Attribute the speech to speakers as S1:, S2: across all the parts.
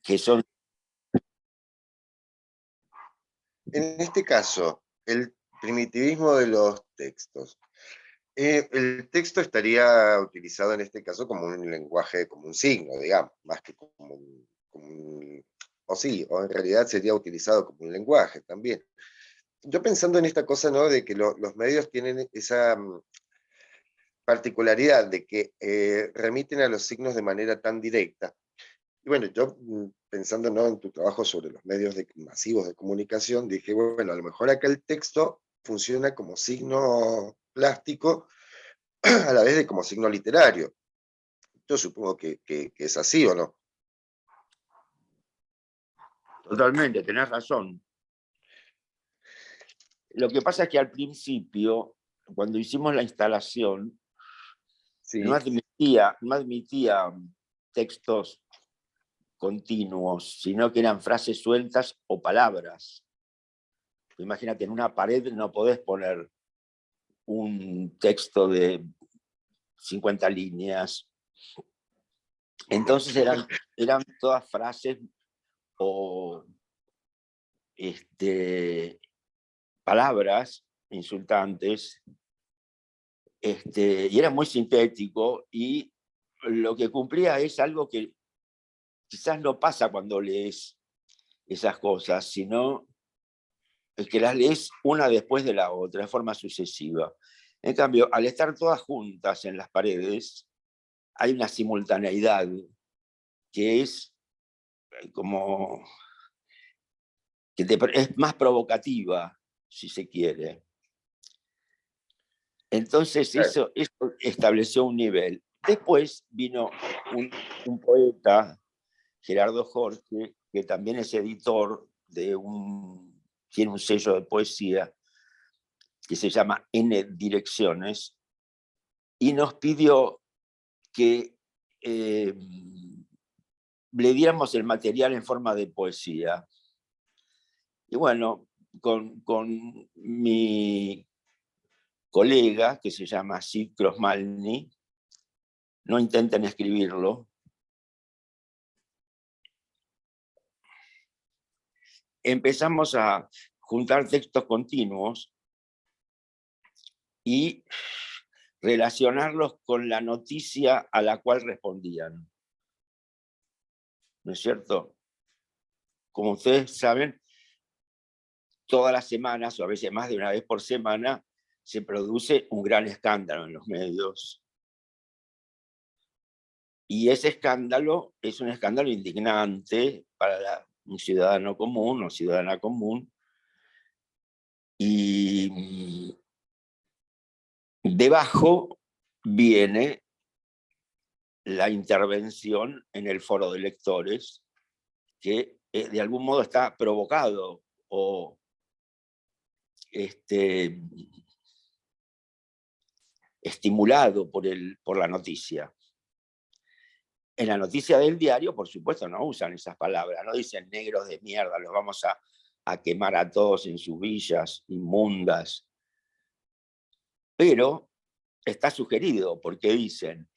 S1: que son...
S2: En este caso, el primitivismo de los textos. El texto estaría utilizado en este caso como un lenguaje, como un signo, digamos, más que o sí, o en realidad sería utilizado como un lenguaje también. Yo pensando en esta cosa, ¿no? De que los medios tienen esa particularidad de que remiten a los signos de manera tan directa. Y bueno, yo pensando, ¿no? En tu trabajo sobre los medios masivos de comunicación, dije, bueno, a lo mejor acá el texto funciona como signo plástico a la vez de como signo literario. Yo supongo que es así, ¿o no?
S1: Totalmente, tenés razón. Lo que pasa es que al principio, cuando hicimos la instalación, no
S2: Sí,
S1: admitía textos continuos, sino que eran frases sueltas o palabras. Imagínate, en una pared no podés poner un texto de 50 líneas. Entonces eran todas frases o palabras insultantes, y era muy sintético, y lo que cumplía es algo que quizás no pasa cuando lees esas cosas, sino que las lees una después de la otra, de forma sucesiva. En cambio, al estar todas juntas en las paredes, hay una simultaneidad que es como que es más provocativa, si se quiere. Entonces eso estableció un nivel. Después vino un poeta, Gerardo Jorge, que también es editor tiene un sello de poesía que se llama N Direcciones, y nos pidió que le diéramos el material en forma de poesía. Y bueno, con mi colega, que se llama Sid Krosmalny, no intenten escribirlo, empezamos a juntar textos continuos y relacionarlos con la noticia a la cual respondían. ¿No es cierto? Como ustedes saben, todas las semanas, o a veces más de una vez por semana, se produce un gran escándalo en los medios. Y ese escándalo es un escándalo indignante para un ciudadano común o ciudadana común. Y debajo viene la intervención en el foro de lectores, que de algún modo está provocado o estimulado por la noticia. En la noticia del diario, por supuesto, no usan esas palabras, no dicen negros de mierda, los vamos a quemar a todos en sus villas inmundas. Pero está sugerido, porque dicen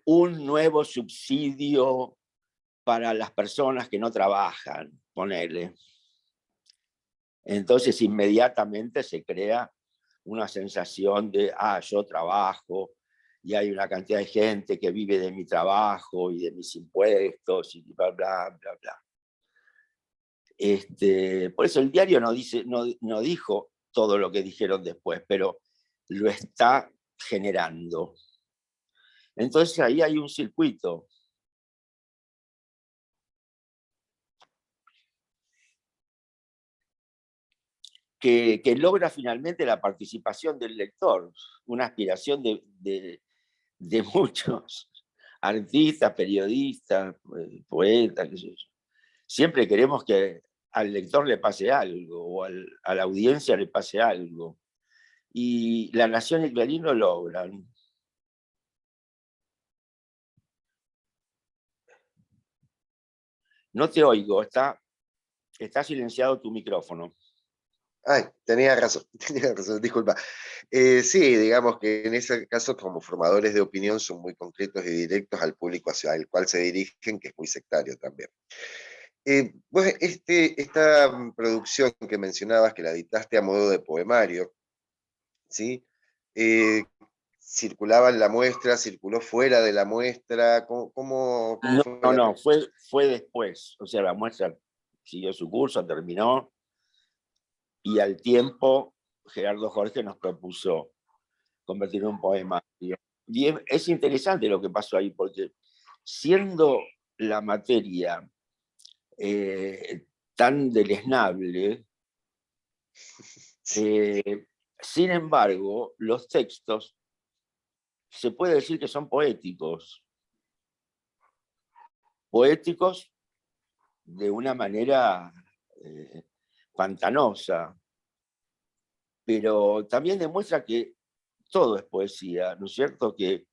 S1: un nuevo subsidio para las personas que no trabajan, ponele. Entonces inmediatamente se crea una sensación de, yo trabajo, y hay una cantidad de gente que vive de mi trabajo y de mis impuestos, y bla, bla, bla, bla. Por eso el diario no dijo todo lo que dijeron después, pero lo está generando. Entonces ahí hay un circuito. Que logra finalmente la participación del lector, una aspiración de muchos artistas, periodistas, poetas, qué sé yo. Siempre queremos que al lector le pase algo, o a la audiencia le pase algo. Y La Nación y Clarín lo logran. No te oigo, está silenciado tu micrófono.
S2: Ay, tenía razón, tenía razón, disculpa. Sí, digamos que en ese caso, como formadores de opinión, son muy concretos y directos al público hacia el cual se dirigen, que es muy sectario también. Vos, esta producción que mencionabas, que la editaste a modo de poemario, ¿sí? Eh, ¿Circulaba en la muestra, circuló fuera de la muestra? ¿Cómo
S1: No,
S2: fue
S1: no,
S2: la
S1: no,
S2: cuestión?
S1: fue después. O sea, la muestra siguió su curso, terminó, y al tiempo Gerardo Jorge nos propuso convertirlo en un poema. Y es interesante lo que pasó ahí, porque siendo la materia tan deleznable, eh, sin embargo, los textos se puede decir que son poéticos, poéticos de una manera eh, pantanosa, pero también demuestra que todo es poesía, ¿no es cierto? Que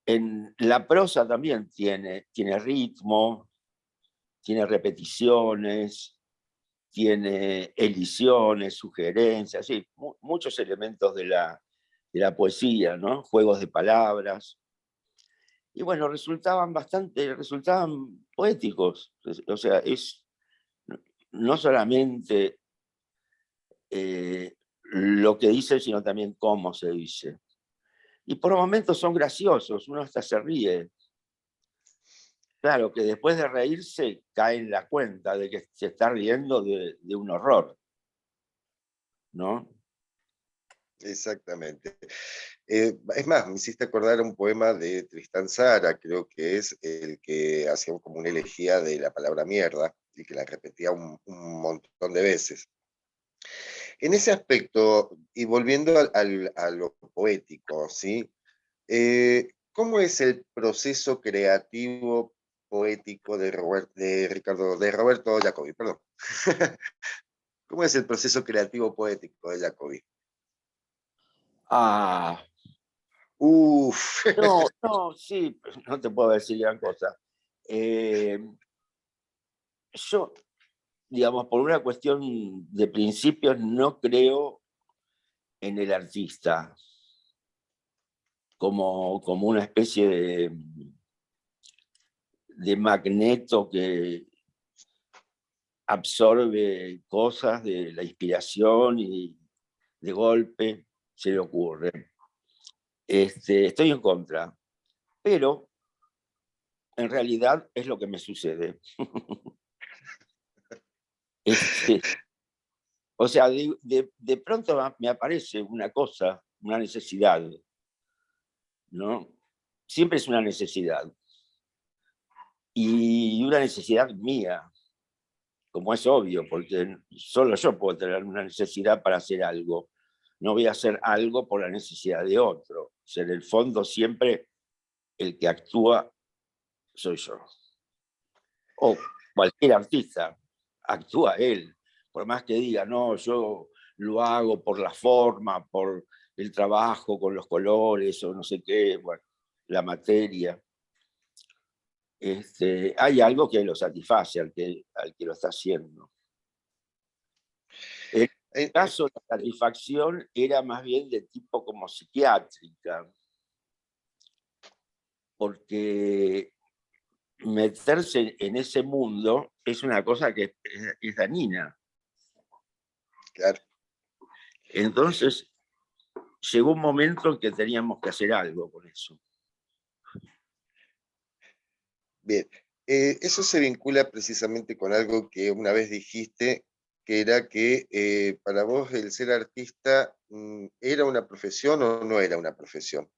S1: en la prosa también tiene ritmo, tiene repeticiones, tiene elisiones, sugerencias, sí, muchos elementos de la poesía, ¿no? Juegos de palabras. Y bueno, resultaban poéticos. O sea, es no solamente lo que dice, sino también cómo se dice. Y por momentos son graciosos, uno hasta se ríe. Claro que después de reírse cae en la cuenta de que se está riendo de un horror, ¿no?
S2: Exactamente. Es más, me hiciste acordar un poema de Tristán Tzara, creo que es el que hacía como una elegía de la palabra mierda y que la repetía un montón de veces. En ese aspecto, y volviendo a lo poético, ¿sí? ¿Cómo es el proceso creativo poético de Roberto Jacobi? Perdón. ¿Cómo es el proceso creativo poético de Jacobi?
S1: Ah,
S2: Uf,
S1: no, no, sí, no te puedo decir gran cosa. Eh, yo, digamos, por una cuestión de principios, no creo en el artista como una especie de magneto que absorbe cosas de la inspiración y de golpe se le ocurre. Estoy en contra, pero en realidad es lo que me sucede. Este, o sea, de pronto me aparece una cosa, una necesidad, ¿no? Siempre es una necesidad. Y una necesidad mía, como es obvio, porque solo yo puedo tener una necesidad para hacer algo. No voy a hacer algo por la necesidad de otro. O sea, en el fondo siempre el que actúa soy yo. O cualquier artista, actúa él. Por más que diga, no, yo lo hago por la forma, por el trabajo con los colores o no sé qué, bueno, la materia. Hay algo que lo satisface al que lo está haciendo. En este
S2: eh,
S1: caso, la satisfacción era más bien de tipo como psiquiátrica, porque meterse en ese mundo es una cosa que es dañina.
S2: claro,
S1: Entonces, llegó un momento en que teníamos que hacer algo con eso.
S2: bien. Eso se vincula precisamente con algo que una vez dijiste, que era que para vos el ser artista ¿era una profesión o no era una profesión?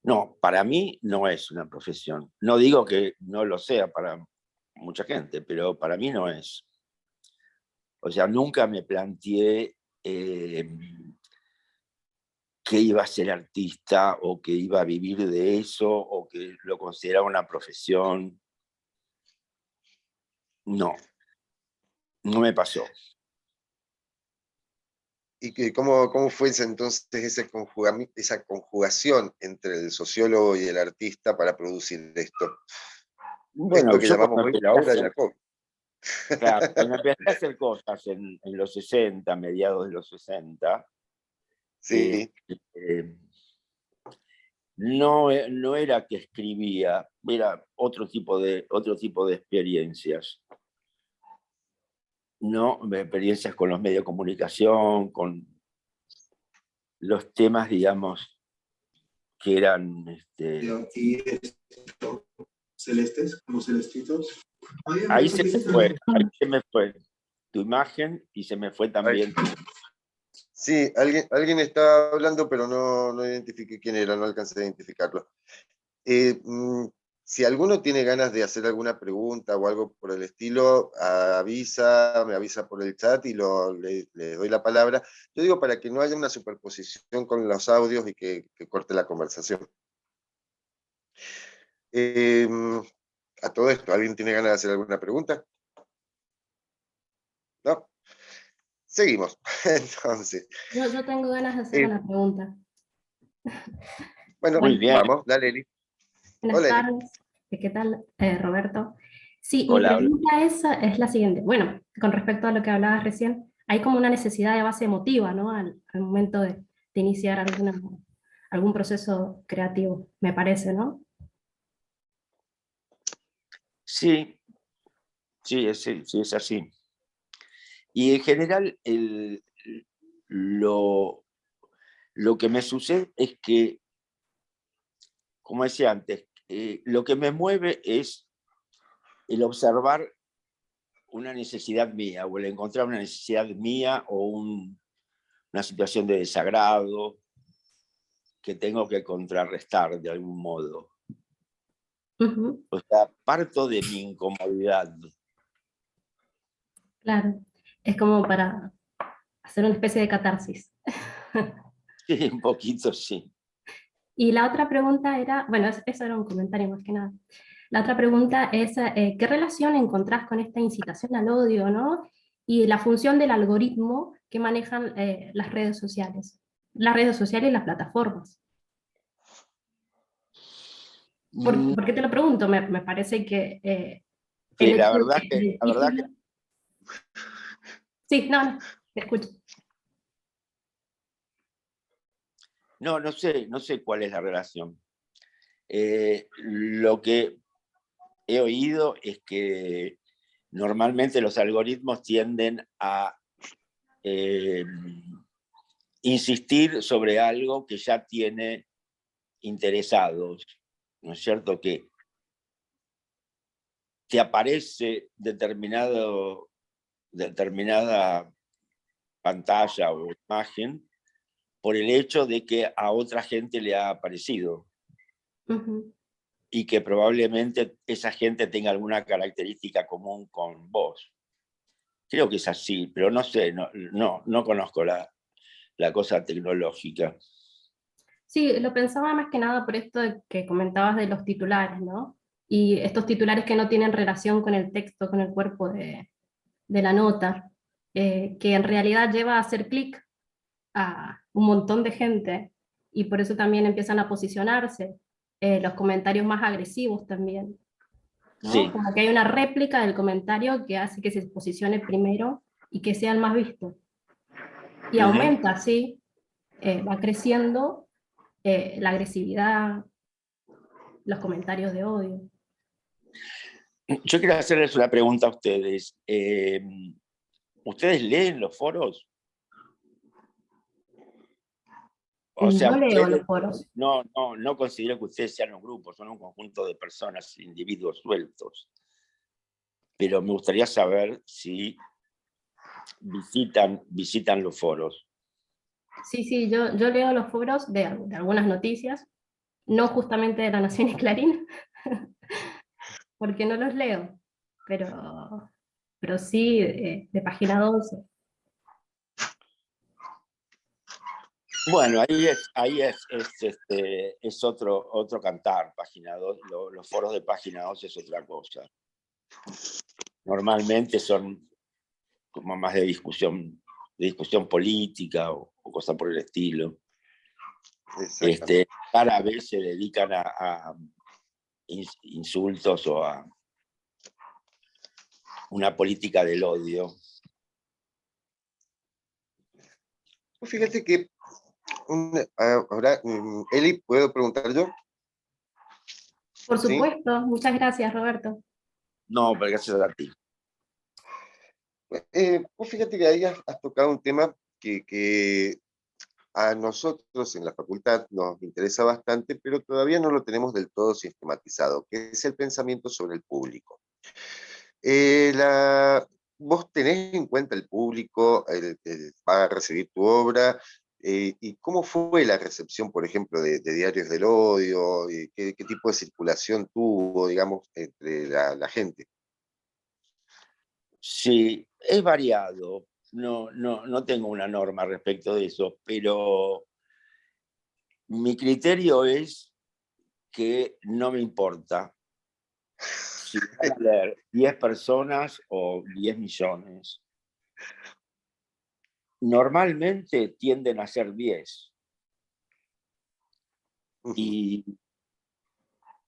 S1: No, para mí no es una profesión. No digo que no lo sea para mucha gente, pero para mí no es. O sea, nunca me planteé que iba a ser artista o que iba a vivir de eso o que lo consideraba una profesión. No, no me pasó.
S2: ¿Y cómo fue entonces esa conjugación entre el sociólogo y el artista para producir esto?
S1: Bueno,
S2: Esto que
S1: yo
S2: llamamos
S1: cuando
S2: hoy
S1: empecé
S2: la
S1: a
S2: obra de
S1: hacer,
S2: Jacob.
S1: Claro, cuando empecé a hacer cosas en los 60, mediados de los 60,
S2: Sí,
S1: eh, no, no era que escribía, era otro tipo de experiencias. No, experiencias con los medios de comunicación, con los temas, digamos, que eran
S3: Aquí celestes, como celestitos.
S1: ahí se me fue tu imagen y se me fue
S2: ay,
S1: también
S2: sí, alguien estaba hablando, pero no identifiqué quién era, no alcancé a identificarlo. Eh, mm, si alguno tiene ganas de hacer alguna pregunta o algo por el estilo, me avisa por el chat y le doy la palabra. Yo digo para que no haya una superposición con los audios y que corte la conversación. Eh, a todo esto, ¿alguien tiene ganas de hacer alguna pregunta? ¿No? Seguimos. Entonces,
S4: Yo tengo ganas de hacer
S2: eh,
S4: una pregunta.
S2: bueno,
S1: muy
S4: Bueno,
S1: bien.
S2: vamos, dale, Eli.
S4: buenas
S2: Hola, Eli.
S4: tardes. ¿Qué tal, Roberto? Sí, mi
S1: Hola, hola.
S4: pregunta es la siguiente. Bueno, con respecto a lo que hablabas recién, hay como una necesidad de base emotiva, ¿no? Al momento de iniciar algún proceso creativo, me parece, ¿no?
S1: Sí, sí, es así. Y en general, lo, lo que me sucede es que, como decía antes, lo que me mueve es el observar una necesidad mía o el encontrar una necesidad mía o una situación de desagrado que tengo que contrarrestar de algún modo.
S4: Ujú,
S1: O sea, parto de mi incomodidad.
S4: claro, es como para hacer una especie de catarsis.
S1: Sí, un poquito, sí.
S4: Y la otra pregunta era, bueno, eso era un comentario más que nada. La otra pregunta es, ¿qué relación encontrás con esta incitación al odio, ¿no? Y la función del algoritmo que manejan las redes sociales y las plataformas. ¿Por qué te lo pregunto? Me parece que el
S1: Sí,
S4: hecho
S1: la
S4: de
S1: verdad
S4: que
S1: la verdad que
S4: identifiquen... Sí, no, te escucho.
S1: no sé cuál es la relación. Lo que he oído es que normalmente los algoritmos tienden a eh, insistir sobre algo que ya tiene interesados, ¿no es cierto? Que te aparece determinada pantalla o imagen por el hecho de que a otra gente le ha aparecido
S4: Ujú.
S1: y que probablemente esa gente tenga alguna característica común con vos. Creo que es así, pero no sé, no conozco la cosa tecnológica.
S4: Sí, lo pensaba más que nada por esto que comentabas de los titulares, ¿no? Y estos titulares que no tienen relación con el texto, con el cuerpo de la nota, que en realidad lleva a hacer clic a un montón de gente y por eso también empiezan a posicionarse los comentarios más agresivos también, ¿no?
S1: Sí.
S4: Como que hay una réplica del comentario que hace que se posicione primero y que sea el más visto. Y
S1: Uh-huh.
S4: aumenta así, va creciendo la agresividad, los comentarios de odio.
S1: Yo quiero hacerles una pregunta a ustedes. ¿Ustedes leen los foros? O sea,
S4: No leo
S1: ustedes
S4: los foros.
S1: no considero que ustedes sean un grupo, son un conjunto de personas, individuos sueltos. Pero me gustaría saber si visitan los foros.
S4: Sí, sí, yo leo los foros de algunas noticias, no justamente de La Nación y Clarín, porque no los leo, pero sí de Página 12.
S1: Bueno, es otro cantar, página 2. Los foros de página 2 es otra cosa. Normalmente son como más de discusión política o cosas por el estilo.
S2: Exactamente.
S1: Rara vez se dedican a insultos o a una política del odio.
S2: Pues fíjate que ahora, Eli, ¿puedo preguntar yo?
S4: Por
S2: ¿Sí?
S4: supuesto, muchas gracias, Roberto.
S1: No, pero gracias a ti.
S2: Pues fíjate que ahí has tocado un tema que a nosotros en la facultad nos interesa bastante, pero todavía no lo tenemos del todo sistematizado, que es el pensamiento sobre el público. ¿Vos tenés en cuenta el público, el va a recibir tu obra? ¿Y cómo fue la recepción, por ejemplo, de Diarios del Odio? ¿Qué tipo de circulación tuvo, digamos, entre la gente?
S1: Sí, es variado. No tengo una norma respecto de eso, pero mi criterio es que no me importa si van a leer 10 personas o 10 millones. Normalmente tienden a ser 10 y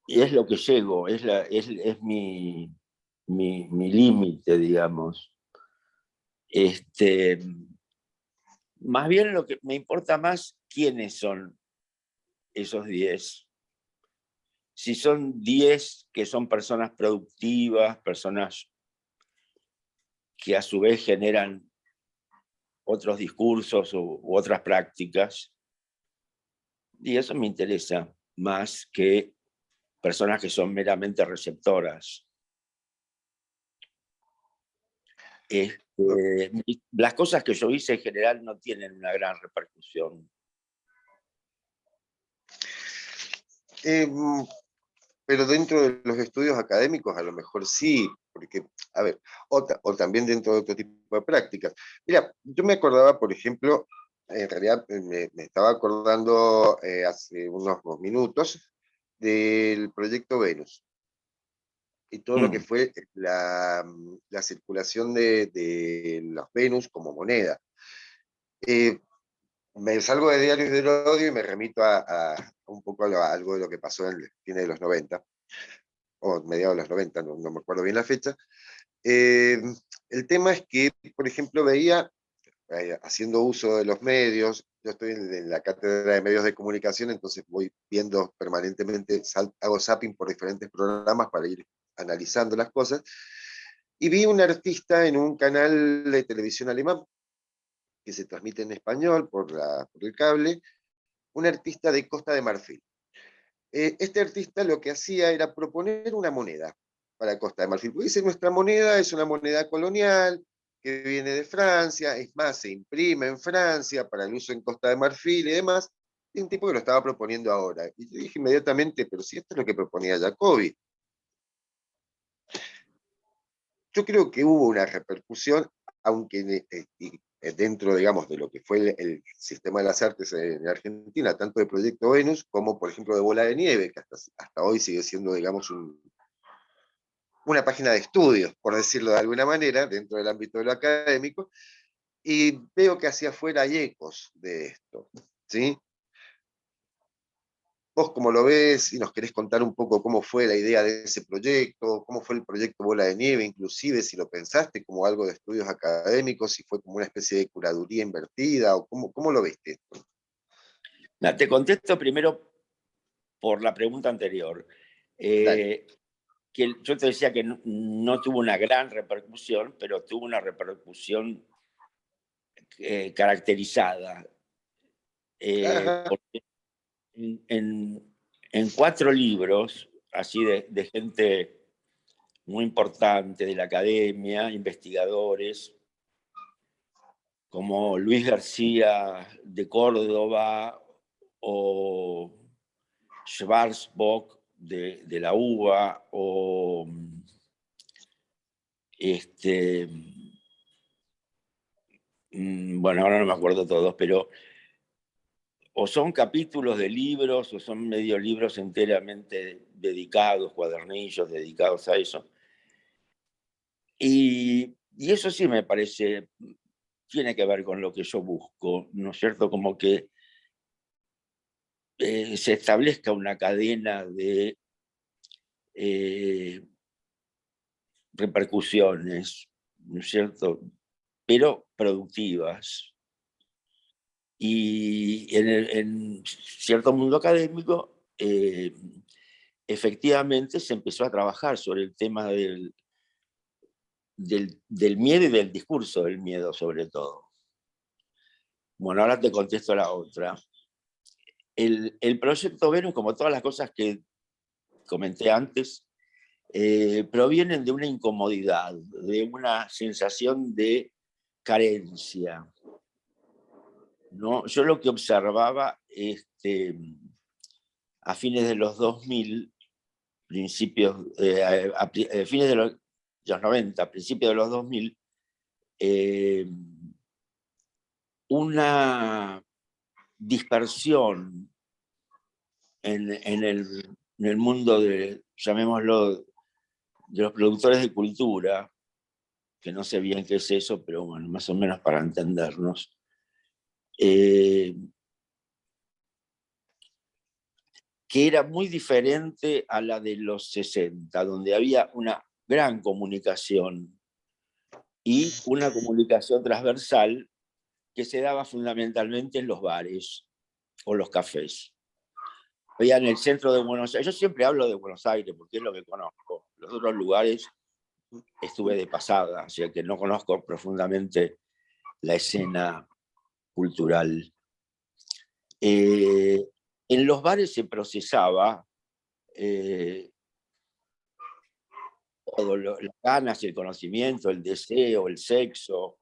S1: es lo que llego, es mi límite, digamos. Más bien lo que me importa más quiénes son esos 10. Si son 10 que son personas productivas, personas que a su vez generan otros discursos u otras prácticas, y eso me interesa más que personas que son meramente receptoras. Las cosas que yo hice en general no tienen una gran repercusión.
S2: Pero dentro de los estudios académicos a lo mejor sí, porque, a ver, o también dentro de otro tipo de prácticas. Mira, yo me acordaba, por ejemplo, en realidad me estaba acordando hace unos minutos del proyecto Venus y todo lo que fue la circulación de los Venus como moneda. Me salgo de Diarios del Odio y me remito a un poco a algo de lo que pasó en el fin de los 90, o mediados de los 90, no me acuerdo bien la fecha. El tema es que, por ejemplo, veía, haciendo uso de los medios, yo estoy en la cátedra de medios de comunicación, entonces voy viendo permanentemente, hago zapping por diferentes programas para ir analizando las cosas, y vi un artista en un canal de televisión alemán, que se transmite en español por el cable, un artista de Costa de Marfil. Este artista lo que hacía era proponer una moneda para Costa de Marfil. Porque dice, nuestra moneda es una moneda colonial que viene de Francia, es más, se imprime en Francia para el uso en Costa de Marfil y demás. Y un tipo que lo estaba proponiendo ahora. Y yo dije inmediatamente, pero si esto es lo que proponía Jacobi. Yo creo que hubo una repercusión, aunque dentro, digamos, de lo que fue el sistema de las artes en Argentina, tanto de Proyecto Venus como, por ejemplo, de Bola de Nieve, que hasta hoy sigue siendo, digamos, una página de estudios, por decirlo de alguna manera, dentro del ámbito de lo académico, y veo que hacia afuera hay ecos de esto, ¿sí? ¿Vos cómo lo ves? Y nos querés contar un poco cómo fue la idea de ese proyecto, cómo fue el proyecto Bola de Nieve, inclusive si lo pensaste como algo de estudios académicos, si fue como una especie de curaduría invertida, o cómo lo viste esto.
S1: Te contesto primero por la pregunta anterior. Que yo te decía que no tuvo una gran repercusión, pero tuvo una repercusión caracterizada. Porque en 4 libros, así de gente muy importante de la academia, investigadores, como Luis García de Córdoba o Schwarzbock de la UBA o bueno, ahora no me acuerdo todos, pero o son capítulos de libros o son medio libros enteramente dedicados, cuadernillos dedicados a eso. Y eso sí me parece, tiene que ver con lo que yo busco, ¿no es cierto? Como que se establezca una cadena de repercusiones, ¿no es cierto?, pero productivas. Y en cierto mundo académico, efectivamente se empezó a trabajar sobre el tema del miedo y del discurso del miedo, sobre todo. Bueno, ahora te contesto la otra. El proyecto Venus, como todas las cosas que comenté antes, provienen de una incomodidad, de una sensación de carencia, ¿no? Yo lo que observaba a fines de los 2000, principios, fines de los 90, principios de los 2000, una dispersión en el mundo de, llamémoslo, de los productores de cultura, que no sé bien qué es eso, pero bueno, más o menos para entendernos, que era muy diferente a la de los 60, donde había una gran comunicación y una comunicación transversal que se daba fundamentalmente en los bares o los cafés. Había en el centro de Buenos Aires, yo siempre hablo de Buenos Aires porque es lo que conozco, los otros lugares estuve de pasada, o sea que no conozco profundamente la escena cultural. En los bares se procesaba todo, las ganas, el conocimiento, el deseo, el sexo,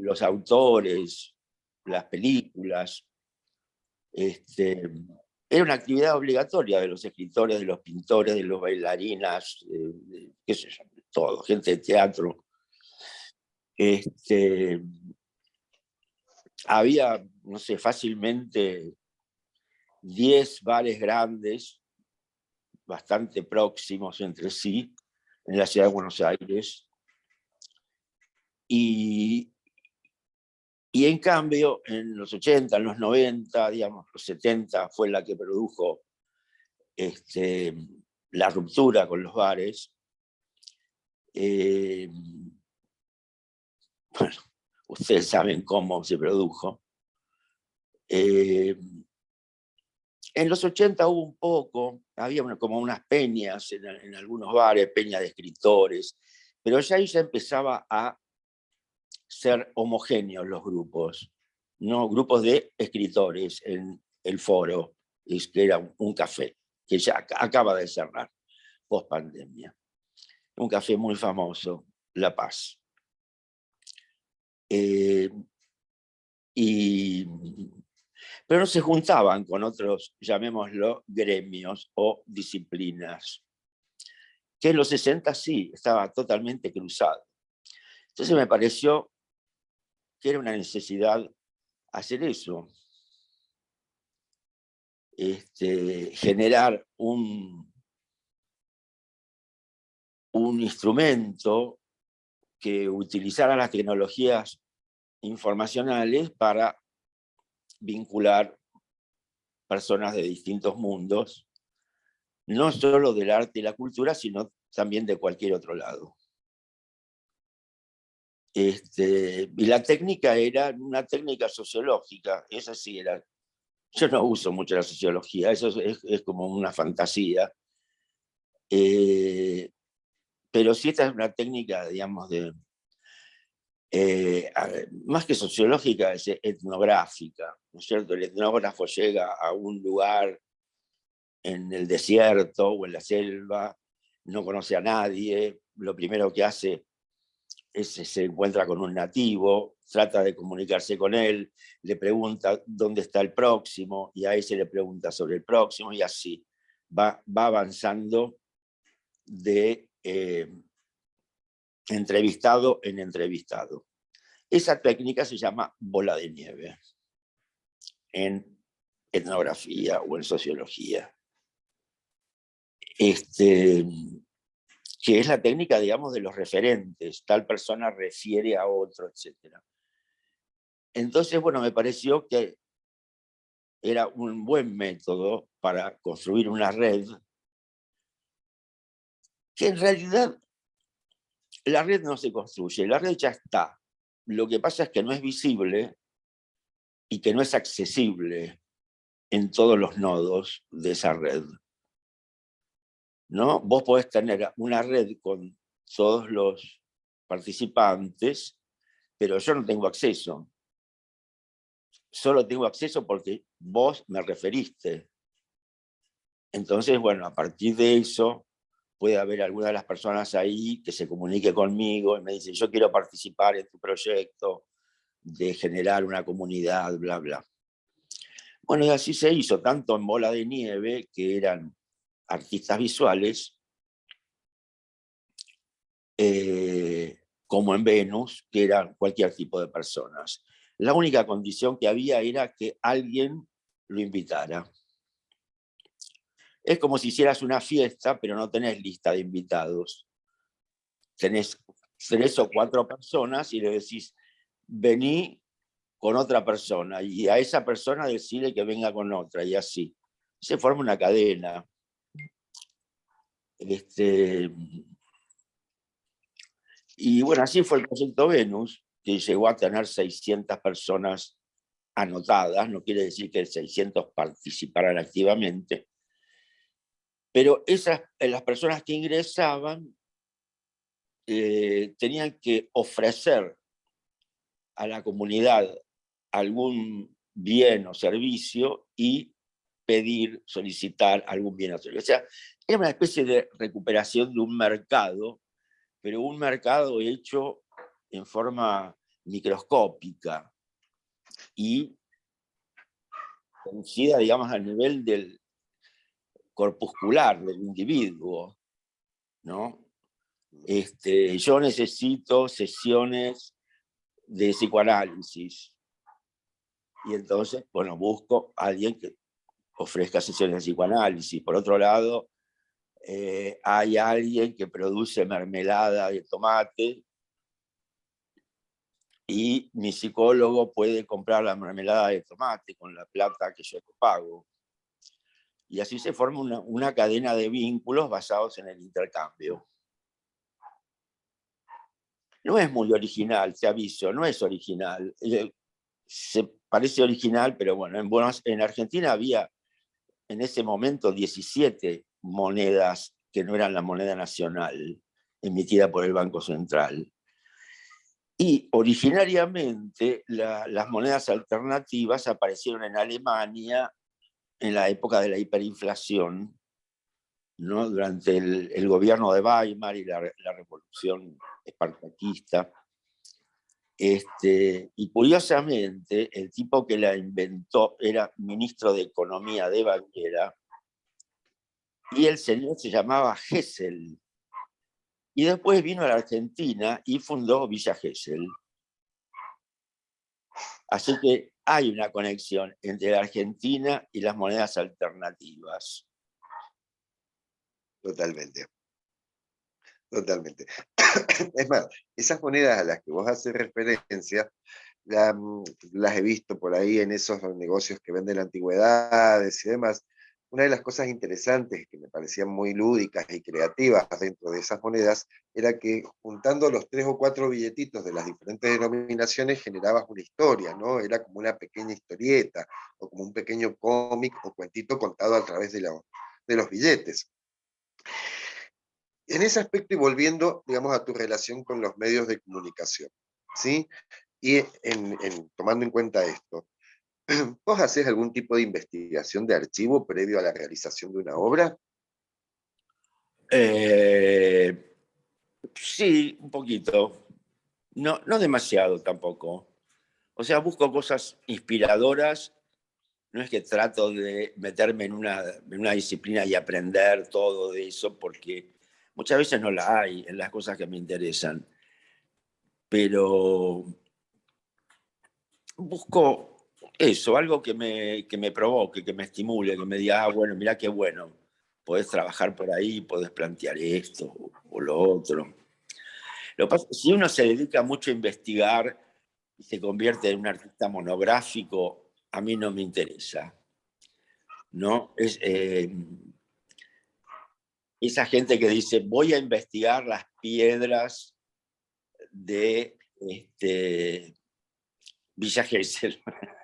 S1: los autores, las películas. Era una actividad obligatoria de los escritores, de los pintores, de los bailarinas, qué sé yo, todo, gente de teatro. Había, no sé, fácilmente 10 bares grandes, bastante próximos entre sí, en la ciudad de Buenos Aires. Y en cambio, en los 80, en los 90, digamos, los 70 fue la que produjo la ruptura con los bares. Bueno, ustedes saben cómo se produjo. En los 80 hubo un poco, había como unas peñas en algunos bares, peñas de escritores, pero ya ahí ya empezaba a ser homogéneos los grupos, ¿no? Grupos de escritores en el foro, que era un café, que ya acaba de cerrar, post pandemia. Un café muy famoso, La Paz. Pero no se juntaban con otros, llamémoslo, gremios o disciplinas, que en los 60 sí, estaba totalmente cruzado. Entonces me pareció que era una necesidad hacer eso, generar un instrumento que utilizara las tecnologías informacionales para vincular personas de distintos mundos, no solo del arte y la cultura, sino también de cualquier otro lado. Y la técnica era una técnica sociológica, esa sí era. Yo no uso mucho la sociología, eso es como una fantasía. Pero sí esta es una técnica, digamos, más que sociológica, es etnográfica, ¿no es cierto? El etnógrafo llega a un lugar en el desierto o en la selva, no conoce a nadie, lo primero que hace es se encuentra con un nativo, trata de comunicarse con él, le pregunta dónde está el próximo, y a ese le pregunta sobre el próximo, y así va avanzando de entrevistado en entrevistado. Esa técnica se llama bola de nieve en etnografía o en sociología. Que es la técnica, digamos, de los referentes, tal persona refiere a otro, etc. Entonces, bueno, me pareció que era un buen método para construir una red que en realidad la red no se construye, la red ya está. Lo que pasa es que no es visible y que no es accesible en todos los nodos de esa red, ¿no? Vos podés tener una red con todos los participantes, pero yo no tengo acceso. Solo tengo acceso porque vos me referiste. Entonces, bueno, a partir de eso, puede haber alguna de las personas ahí que se comunique conmigo y me dice, yo quiero participar en tu proyecto de generar una comunidad, bla, bla. Bueno, y así se hizo, tanto en Bola de Nieve, que eran artistas visuales, como en Venus, que eran cualquier tipo de personas. La única condición que había era que alguien lo invitara. Es como si hicieras una fiesta, pero no tenés lista de invitados. Tenés 3 o 4 personas y le decís, vení con otra persona, y a esa persona decirle que venga con otra, y así. Se forma una cadena. Y bueno, así fue el proyecto Venus, que llegó a tener 600 personas anotadas, no quiere decir que 600 participaran activamente, pero las personas que ingresaban tenían que ofrecer a la comunidad algún bien o servicio y pedir, solicitar algún bien o servicio. O sea, era una especie de recuperación de un mercado, pero un mercado hecho en forma microscópica y conocida, digamos, al nivel del corpuscular del individuo, ¿no? Yo necesito sesiones de psicoanálisis y entonces, bueno, busco a alguien que ofrezca sesiones de psicoanálisis. Por otro lado, hay alguien que produce mermelada de tomate y mi psicólogo puede comprar la mermelada de tomate con la plata que yo te pago. Y así se forma una cadena de vínculos basados en el intercambio. No es muy original, te aviso, no es original. Se parece original, pero bueno, en Argentina había en ese momento 17 monedas que no eran la moneda nacional, emitida por el Banco Central. Y originariamente las monedas alternativas aparecieron en Alemania en la época de la hiperinflación, ¿no? Durante el gobierno de Weimar y la revolución espartaquista. Y curiosamente, el tipo que la inventó era ministro de Economía de Baviera, y el señor se llamaba Gesell. Y después vino a la Argentina y fundó Villa Gesell. Así que hay una conexión entre la Argentina y las monedas alternativas.
S2: Totalmente. Totalmente. Es más, esas monedas a las que vos haces referencia, las he visto por ahí en esos negocios que venden antigüedades y demás. Una de las cosas interesantes que me parecían muy lúdicas y creativas dentro de esas monedas era que juntando los 3 o 4 billetitos de las diferentes denominaciones generabas una historia, ¿no? Era como una pequeña historieta o como un pequeño cómic o cuentito contado a través de los billetes. En ese aspecto y volviendo, digamos, a tu relación con los medios de comunicación, ¿sí? Y tomando en cuenta esto, ¿vos hacés algún tipo de investigación de archivo previo a la realización de una obra?
S1: Sí, un poquito. No, no demasiado tampoco. O sea, busco cosas inspiradoras. No es que trato de meterme en una disciplina y aprender todo de eso, porque muchas veces no la hay en las cosas que me interesan. Pero busco eso, algo que me provoque, que me estimule, que me diga, bueno, mira qué bueno, podés trabajar por ahí, podés plantear esto o lo otro. Lo que pasa, si uno se dedica mucho a investigar y se convierte en un artista monográfico, a mí no me interesa, ¿no? Esa gente que dice, voy a investigar las piedras de Villa Gesell,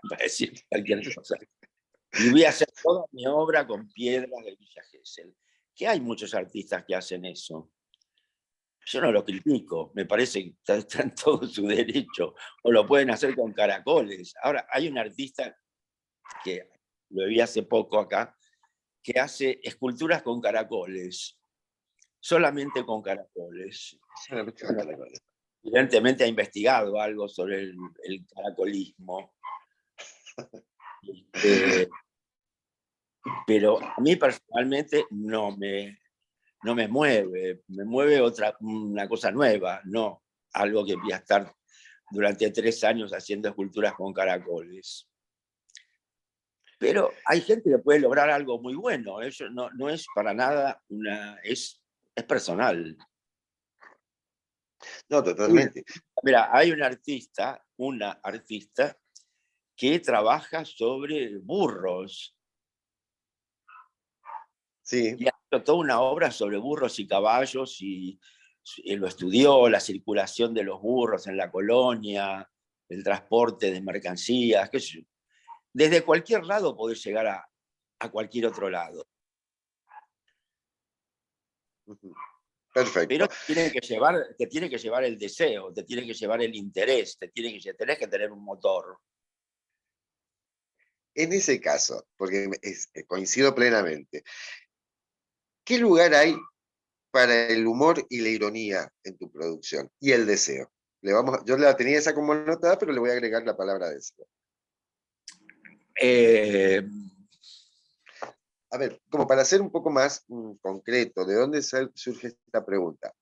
S1: para decir cualquier cosa. Y voy a hacer toda mi obra con piedras de Villa Gesell. Que hay muchos artistas que hacen eso. Yo no lo critico, me parece que está en todo su derecho. O lo pueden hacer con caracoles. Ahora, hay un artista que lo vi hace poco acá, que hace esculturas con caracoles, solamente con caracoles. Evidentemente ha investigado algo sobre el caracolismo. Pero a mí personalmente no me mueve, me mueve una cosa nueva, no algo que voy a estar durante 3 años haciendo esculturas con caracoles. Pero hay gente que puede lograr algo muy bueno, eso no es para nada es personal.
S2: No, totalmente.
S1: Mira, hay una artista que trabaja sobre burros.
S2: Sí.
S1: Y ha hecho toda una obra sobre burros y caballos y lo estudió, la circulación de los burros en la colonia, el transporte de mercancías, qué sé yo. Desde cualquier lado podés llegar a cualquier otro lado.
S2: Perfecto.
S1: Pero te tiene que llevar el deseo, te tiene que llevar el interés, tenés que tener un motor.
S2: En ese caso, porque coincido plenamente, ¿qué lugar hay para el humor y la ironía en tu producción? Y el deseo. Yo la tenía esa como anotada, pero le voy a agregar la palabra deseo. A ver, como para ser un poco más concreto, ¿de dónde surge esta pregunta?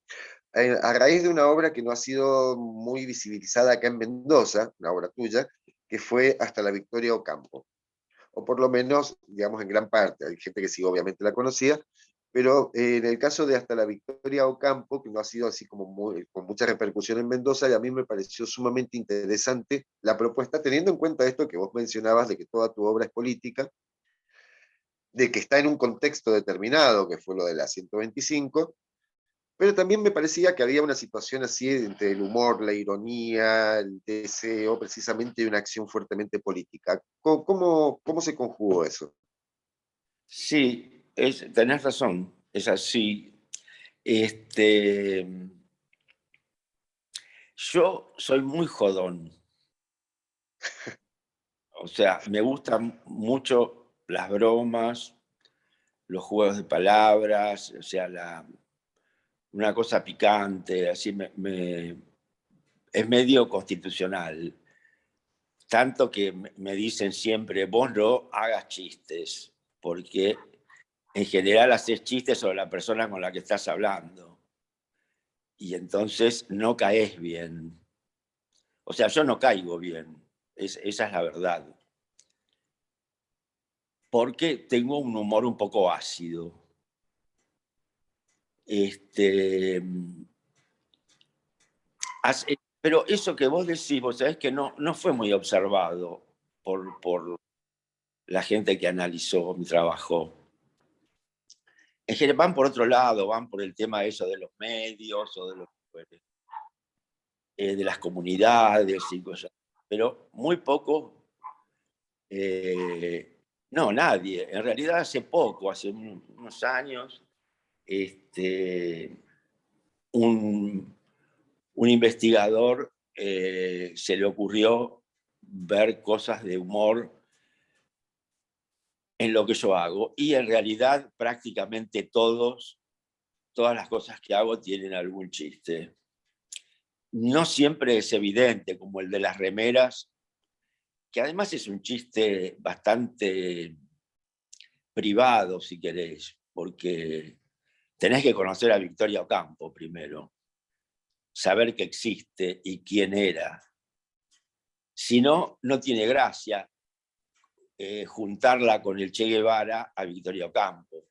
S2: A raíz de una obra que no ha sido muy visibilizada acá en Mendoza, una obra tuya, que fue Hasta la Victoria Ocampo. O por lo menos, digamos, en gran parte. Hay gente que sí, obviamente la conocía, pero en el caso de Hasta la Victoria Ocampo, que no ha sido así como con mucha repercusión en Mendoza, y a mí me pareció sumamente interesante la propuesta, teniendo en cuenta esto que vos mencionabas, de que toda tu obra es política, de que está en un contexto determinado, que fue lo de la 125, pero también me parecía que había una situación así entre el humor, la ironía, el deseo, precisamente de una acción fuertemente política. ¿Cómo se conjugó eso?
S1: Sí, tenés razón, es así. Yo soy muy jodón. O sea, me gustan mucho las bromas, los juegos de palabras, o sea, una cosa picante, así es medio constitucional. Tanto que me dicen siempre, vos no hagas chistes, porque en general haces chistes sobre la persona con la que estás hablando. Y entonces no caes bien. O sea, yo no caigo bien, esa es la verdad. Porque tengo un humor un poco ácido. Pero eso que vos decís, vos sabés que no fue muy observado por la gente que analizó mi trabajo. En general van por otro lado, van por el tema eso de los medios o de las comunidades y cosas. Pero muy poco, no, nadie. En realidad hace poco, hace unos años, un investigador se le ocurrió ver cosas de humor en lo que yo hago. Y en realidad prácticamente todas las cosas que hago tienen algún chiste. No siempre es evidente, como el de las remeras, que además es un chiste bastante privado, si querés, porque tenés que conocer a Victoria Ocampo primero, saber que existe y quién era. Si no, no tiene gracia juntarla con el Che Guevara a Victoria Ocampo.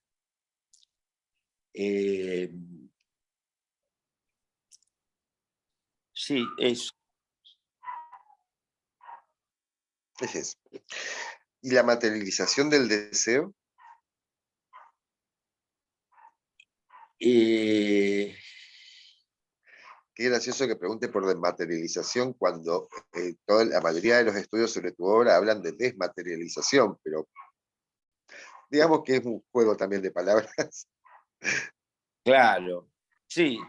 S1: Sí, eso.
S2: Es eso. ¿Y la materialización del deseo? qué gracioso que pregunte por desmaterialización cuando la mayoría de los estudios sobre tu obra hablan de desmaterialización, pero digamos que es un juego también de palabras.
S1: Claro, sí.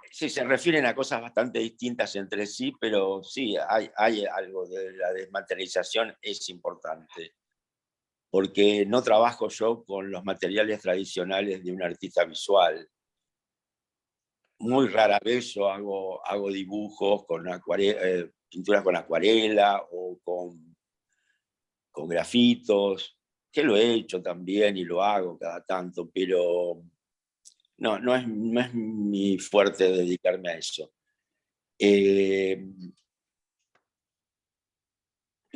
S1: Sí, se refieren a cosas bastante distintas entre sí, pero sí, hay algo de la desmaterialización, es importante, porque no trabajo yo con los materiales tradicionales de un artista visual. Muy rara vez yo hago dibujos con pinturas con acuarela o con grafitos, que lo he hecho también y lo hago cada tanto, pero no es mi fuerte dedicarme a eso.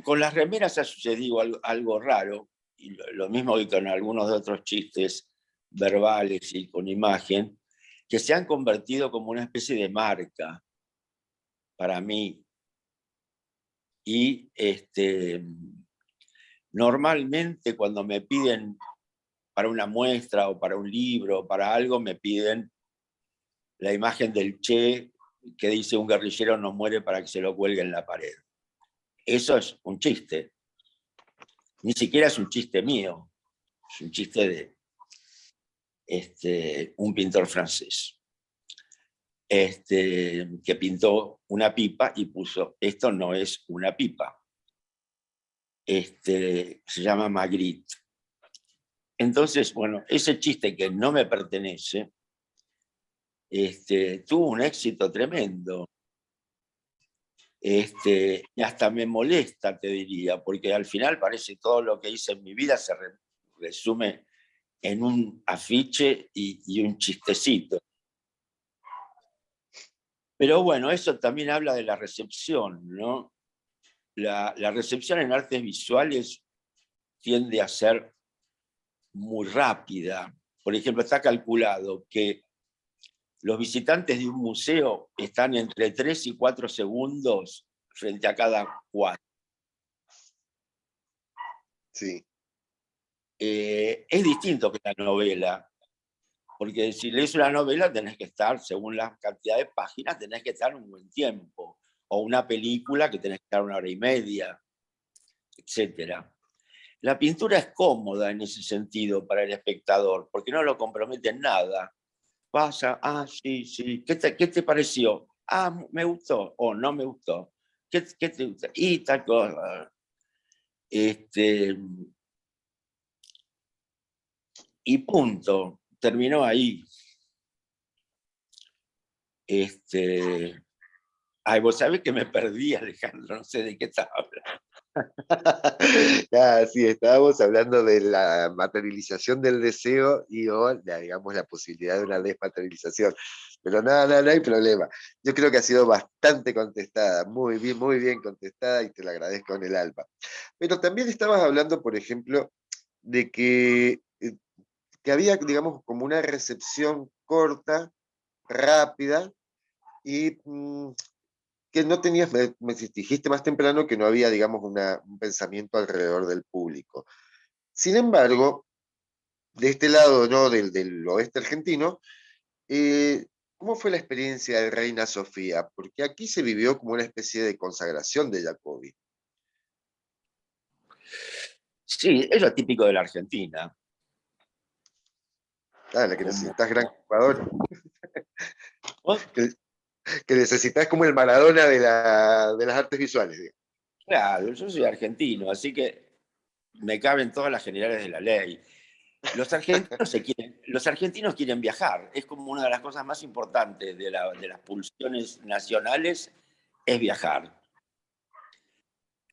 S1: Con las remeras ha sucedido algo raro, y lo mismo que con algunos de otros chistes verbales y con imagen, que se han convertido como una especie de marca para mí. Y normalmente cuando me piden para una muestra o para un libro o para algo, me piden la imagen del Che que dice un guerrillero no muere para que se lo cuelgue en la pared. Eso es un chiste. Ni siquiera es un chiste mío, es un chiste de un pintor francés, que pintó una pipa y puso, esto no es una pipa. Se llama Magritte. Entonces, bueno, ese chiste que no me pertenece, tuvo un éxito tremendo. Y hasta me molesta, te diría, porque al final parece todo lo que hice en mi vida se resume en un afiche y un chistecito. Pero bueno, eso también habla de la recepción, ¿no? La recepción en artes visuales tiende a ser muy rápida. Por ejemplo, está calculado que los visitantes de un museo están entre 3 y 4 segundos frente a cada cuadro.
S2: Sí.
S1: Es distinto que la novela, porque si lees una novela tenés que estar, según la cantidad de páginas, tenés que estar un buen tiempo, o una película que tenés que estar 1 hora y media, etc. La pintura es cómoda en ese sentido para el espectador, porque no lo compromete en nada. Pasa, sí, ¿qué te pareció? Me gustó, o no me gustó. ¿Qué te gusta? Y tal cosa. Y punto, terminó ahí. Vos sabés que me perdí, Alejandro, no sé de qué estás hablando.
S2: Sí, estábamos hablando de la materialización del deseo y o digamos, la posibilidad de una desmaterialización. Pero nada, no hay problema. Yo creo que ha sido bastante contestada, muy bien contestada y te la agradezco en el alma. Pero también estabas hablando, por ejemplo, de que había, digamos, como una recepción corta, rápida, y que no tenías, me dijiste más temprano que no había, digamos, un pensamiento alrededor del público. Sin embargo, de este lado, ¿no? del oeste argentino, ¿cómo fue la experiencia de Reina Sofía? Porque aquí se vivió como una especie de consagración de Jacobi.
S1: Sí, es lo típico de la Argentina.
S2: La que necesitas gran jugador. que necesitas como el Maradona de las artes visuales. Digamos.
S1: Claro, yo soy argentino, así que me caben todas las generales de la ley. Los argentinos quieren viajar, es como una de las cosas más importantes de las pulsiones nacionales, es viajar.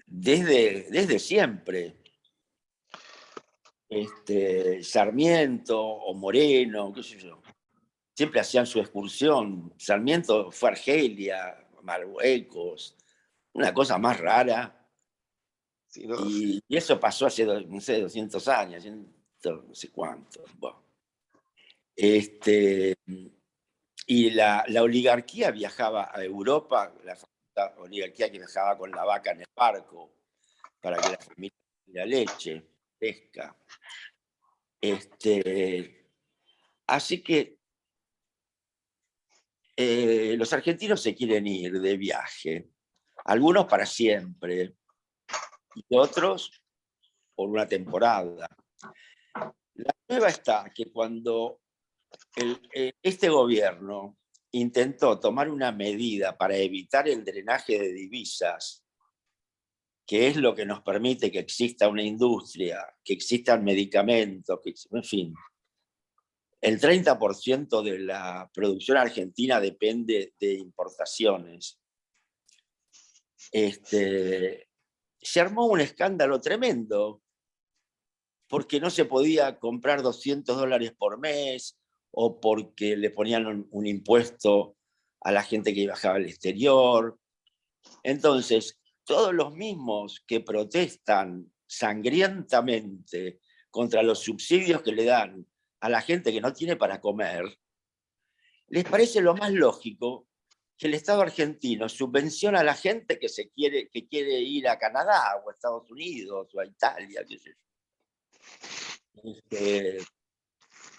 S1: Desde siempre. Sarmiento o Moreno, qué sé yo, siempre hacían su excursión. Sarmiento fue a Argelia, Marruecos, una cosa más rara.
S2: Sí, ¿no?
S1: Y eso pasó hace, no sé, 200 años, no sé cuánto. Bueno. Y la oligarquía viajaba a Europa, la oligarquía que viajaba con la vaca en el barco, para que la familia tuviera leche, pesca. Así que los argentinos se quieren ir de viaje, algunos para siempre y otros por una temporada. La prueba está que cuando este gobierno intentó tomar una medida para evitar el drenaje de divisas, que es lo que nos permite que exista una industria, que existan medicamentos, en fin, el 30% de la producción argentina depende de importaciones. Se armó un escándalo tremendo, porque no se podía comprar $200 por mes, o porque le ponían un impuesto a la gente que viajaba al exterior. Entonces, todos los mismos que protestan sangrientamente contra los subsidios que le dan a la gente que no tiene para comer, les parece lo más lógico que el Estado argentino subvenciona a la gente que quiere ir a Canadá o a Estados Unidos o a Italia, qué sé yo.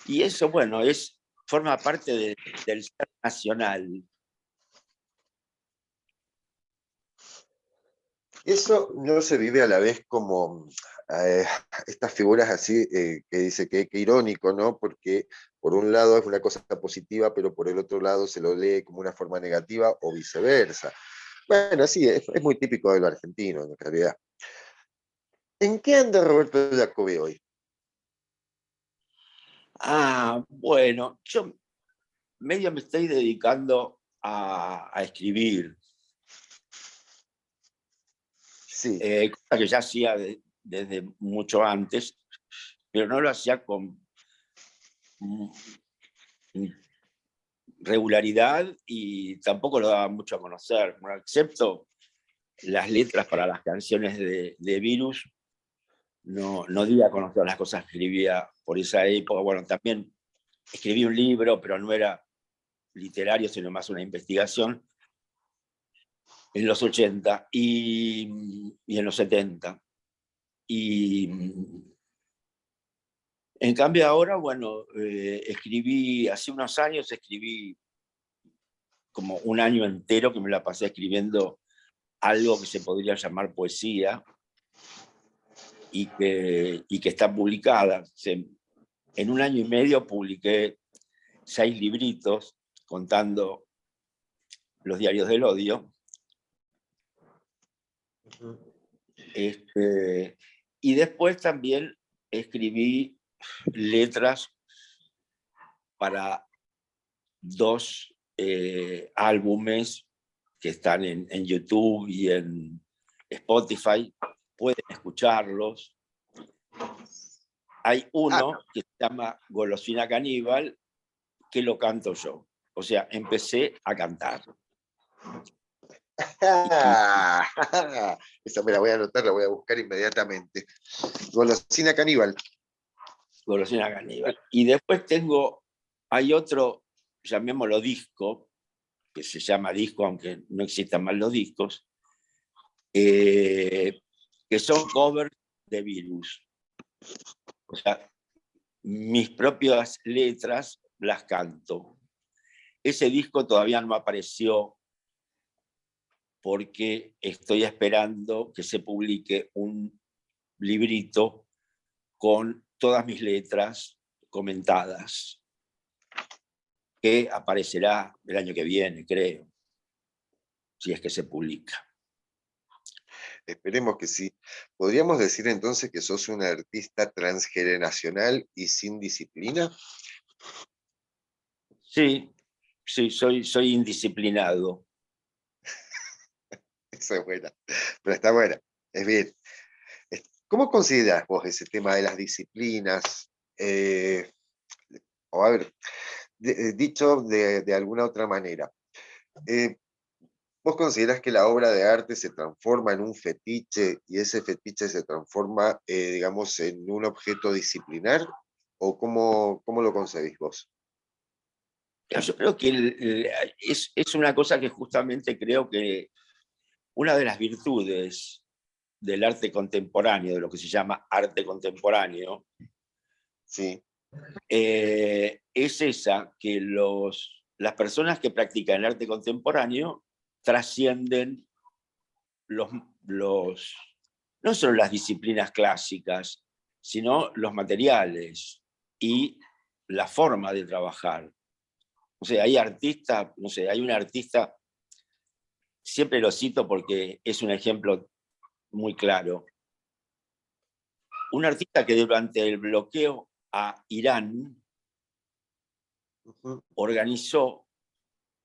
S1: Y eso, bueno, forma parte del ser nacional.
S2: Eso no se vive a la vez como estas figuras así, que dice que irónico, ¿no? Porque por un lado es una cosa positiva, pero por el otro lado se lo lee como una forma negativa o viceversa. Bueno, sí, es muy típico de lo argentino, en realidad. ¿En qué anda Roberto Jacobi hoy?
S1: Bueno, yo medio me estoy dedicando a escribir,
S2: Sí.
S1: cosa que ya hacía desde mucho antes, pero no lo hacía con regularidad y tampoco lo daba mucho a conocer, bueno, excepto las letras para las canciones de Virus. No di a conocer las cosas que escribía por esa época. Bueno, también escribí un libro, pero no era literario, sino más una investigación, en los 80 y en los 70. Y en cambio ahora, bueno, hace unos años escribí como un año entero que me la pasé escribiendo algo que se podría llamar poesía y que está publicada. En un año y medio publiqué 6 libritos contando los diarios del odio. Y después también escribí letras para 2 álbumes que están en YouTube y en Spotify. Pueden escucharlos. Hay uno que se llama Golosina Caníbal, que lo canto yo. O sea, empecé a cantar.
S2: Esa me la voy a anotar, la voy a buscar inmediatamente. Golosina Caníbal.
S1: Golosina Caníbal. Y después hay otro, llamémoslo disco, que se llama disco, aunque no existan más los discos, que son covers de Virus. O sea, mis propias letras las canto. Ese disco todavía no apareció porque estoy esperando que se publique un librito con todas mis letras comentadas, que aparecerá el año que viene, creo, si es que se publica.
S2: Esperemos que sí. ¿Podríamos decir entonces que sos un artista transgeneracional y sin disciplina?
S1: Sí, soy indisciplinado.
S2: Eso es buena, pero está buena, es bien. ¿Cómo consideras vos ese tema de las disciplinas? O a ver, dicho de alguna otra manera, ¿vos considerás que la obra de arte se transforma en un fetiche y ese fetiche se transforma, digamos, en un objeto disciplinar? ¿O cómo lo concebís vos?
S1: Yo creo que es una cosa que justamente creo que una de las virtudes del arte contemporáneo, de lo que se llama arte contemporáneo,
S2: Sí.
S1: es esa, que los las personas que practican el arte contemporáneo trascienden no solo las disciplinas clásicas, sino los materiales y la forma de trabajar. O sea, hay artistas, no sé, hay un artista, siempre lo cito porque es un ejemplo muy claro, un artista que durante el bloqueo a Irán organizó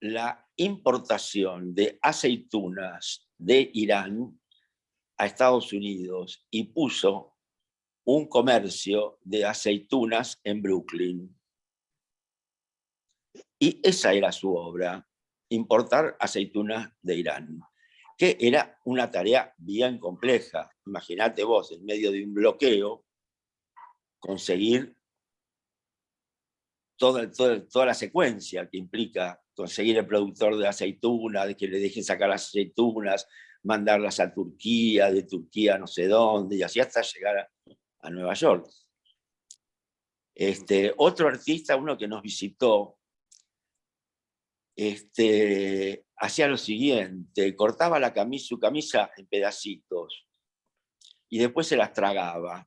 S1: la importación de aceitunas de Irán a Estados Unidos y puso un comercio de aceitunas en Brooklyn. Y esa era su obra, importar aceitunas de Irán, que era una tarea bien compleja. Imagínate vos, en medio de un bloqueo, conseguir toda la secuencia que implica conseguir el productor de aceitunas, de que le dejen sacar las aceitunas, mandarlas a Turquía, de Turquía no sé dónde, y así hasta llegar a Nueva York. Otro artista, uno que nos visitó, hacía lo siguiente, cortaba su camisa en pedacitos y después se las tragaba.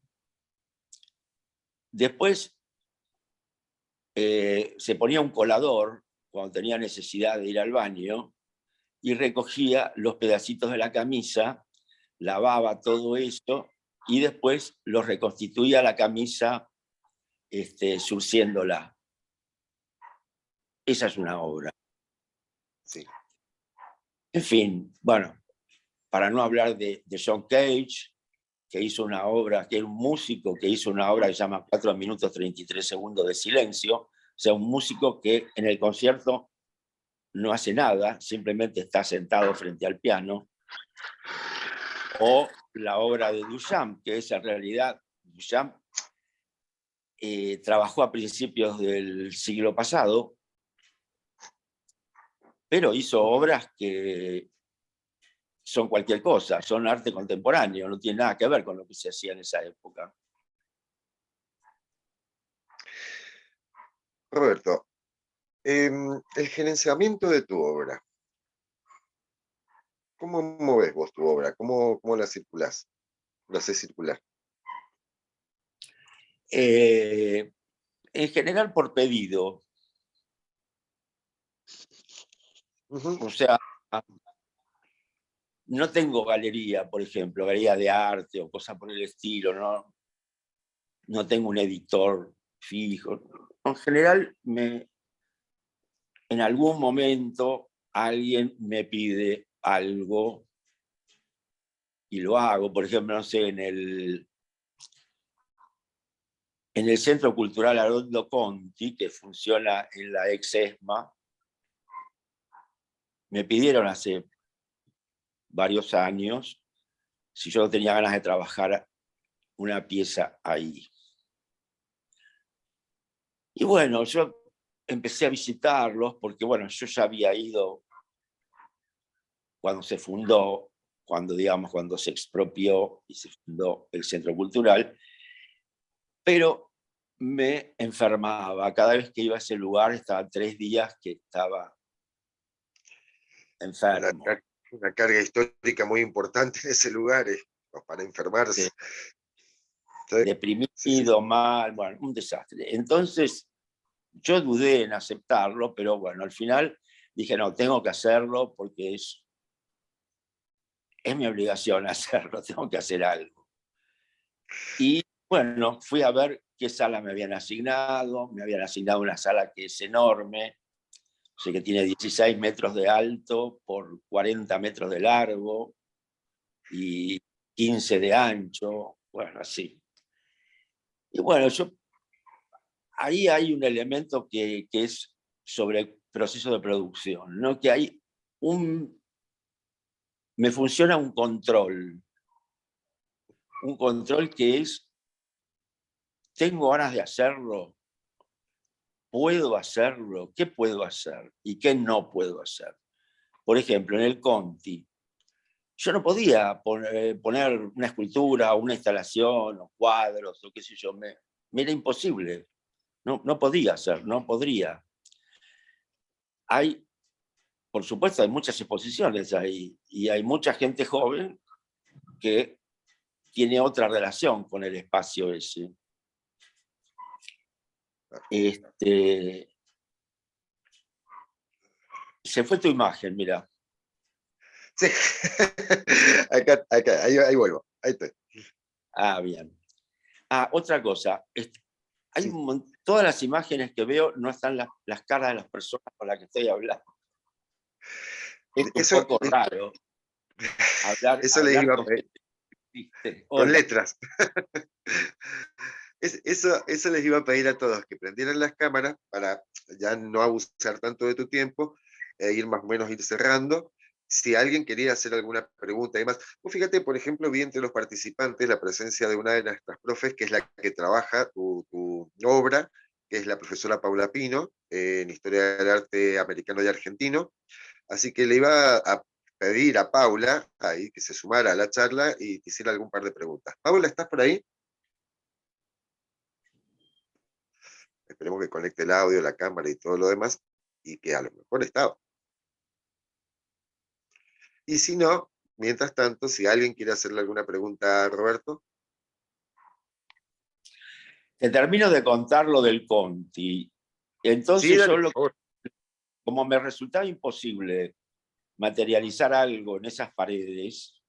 S1: Después se ponía un colador cuando tenía necesidad de ir al baño y recogía los pedacitos de la camisa, lavaba todo esto y después los reconstituía la camisa surciéndola. Esa es una obra.
S2: Sí.
S1: En fin, bueno, para no hablar de John Cage, que hizo una obra, que era un músico que hizo una obra que se llama 4 minutos 33 segundos de silencio, o sea, un músico que en el concierto no hace nada, simplemente está sentado frente al piano, o la obra de Duchamp, que es en realidad, Duchamp trabajó a principios del siglo pasado, pero hizo obras que son cualquier cosa, son arte contemporáneo, no tiene nada que ver con lo que se hacía en esa época.
S2: Roberto, el gerenciamiento de tu obra. ¿Cómo mueves vos tu obra? ¿Cómo la circulás? ¿Lo haces circular?
S1: En general por pedido. O sea, no tengo galería, por ejemplo, galería de arte o cosas por el estilo, no tengo un editor fijo. En general, en algún momento alguien me pide algo y lo hago. Por ejemplo, no sé, en el Centro Cultural Haroldo Conti, que funciona en la ex ESMA, me pidieron hace varios años si yo tenía ganas de trabajar una pieza ahí. Y bueno, yo empecé a visitarlos porque, bueno, yo ya había ido cuando se fundó, cuando se expropió y se fundó el Centro Cultural, pero me enfermaba. Cada vez que iba a ese lugar estaba 3 días que estaba enfermo.
S2: Una carga histórica muy importante en ese lugar, para enfermarse.
S1: Sí. Deprimido, mal, bueno, un desastre. Entonces, yo dudé en aceptarlo, pero bueno, al final dije, no, tengo que hacerlo porque es mi obligación hacerlo, tengo que hacer algo. Y bueno, fui a ver qué sala me habían asignado una sala que es enorme, o sea, que tiene 16 metros de alto por 40 metros de largo y 15 de ancho, bueno, así. Y bueno, ahí hay un elemento que es sobre el proceso de producción, ¿no? Que hay me funciona un control que es, tengo ganas de hacerlo, puedo hacerlo, ¿qué puedo hacer y qué no puedo hacer? Por ejemplo, en el Conti, yo no podía poner una escultura, una instalación, o cuadros, o qué sé yo, me era imposible. No podía hacer, no podría. hay, por supuesto, hay muchas exposiciones ahí, y hay mucha gente joven que tiene otra relación con el espacio ese. Se fue tu imagen, mira.
S2: Sí. Ahí vuelvo. Ahí estoy.
S1: Ah, bien. Ah, otra cosa. Hay
S2: Sí.
S1: todas las imágenes que veo no están las caras de las personas con las que estoy hablando. Es un
S2: Eso,
S1: poco raro
S2: eso les
S1: hablar
S2: iba a
S1: con
S2: pedir,
S1: gente que existe.
S2: con
S1: Hola.
S2: letras. Eso les iba a pedir a todos, que prendieran las cámaras para ya no abusar tanto de tu tiempo, ir más o menos ir cerrando. Si alguien quería hacer alguna pregunta y demás, pues fíjate, por ejemplo, vi entre los participantes la presencia de una de nuestras profes, que es la que trabaja tu obra, que es la profesora Paula Pino, en Historia del Arte Americano y Argentino. Así que le iba a pedir a Paula ahí que se sumara a la charla y te hiciera algún par de preguntas. Paula, ¿estás por ahí? Esperemos que conecte el audio, la cámara y todo lo demás, y que a lo mejor estaba. Y si no, mientras tanto, si alguien quiere hacerle alguna pregunta a Roberto.
S1: Te termino de contar lo del Conti.
S2: Sí,
S1: Entonces
S2: dale,
S1: yo,
S2: por favor.
S1: como me resultaba imposible materializar algo en esas paredes,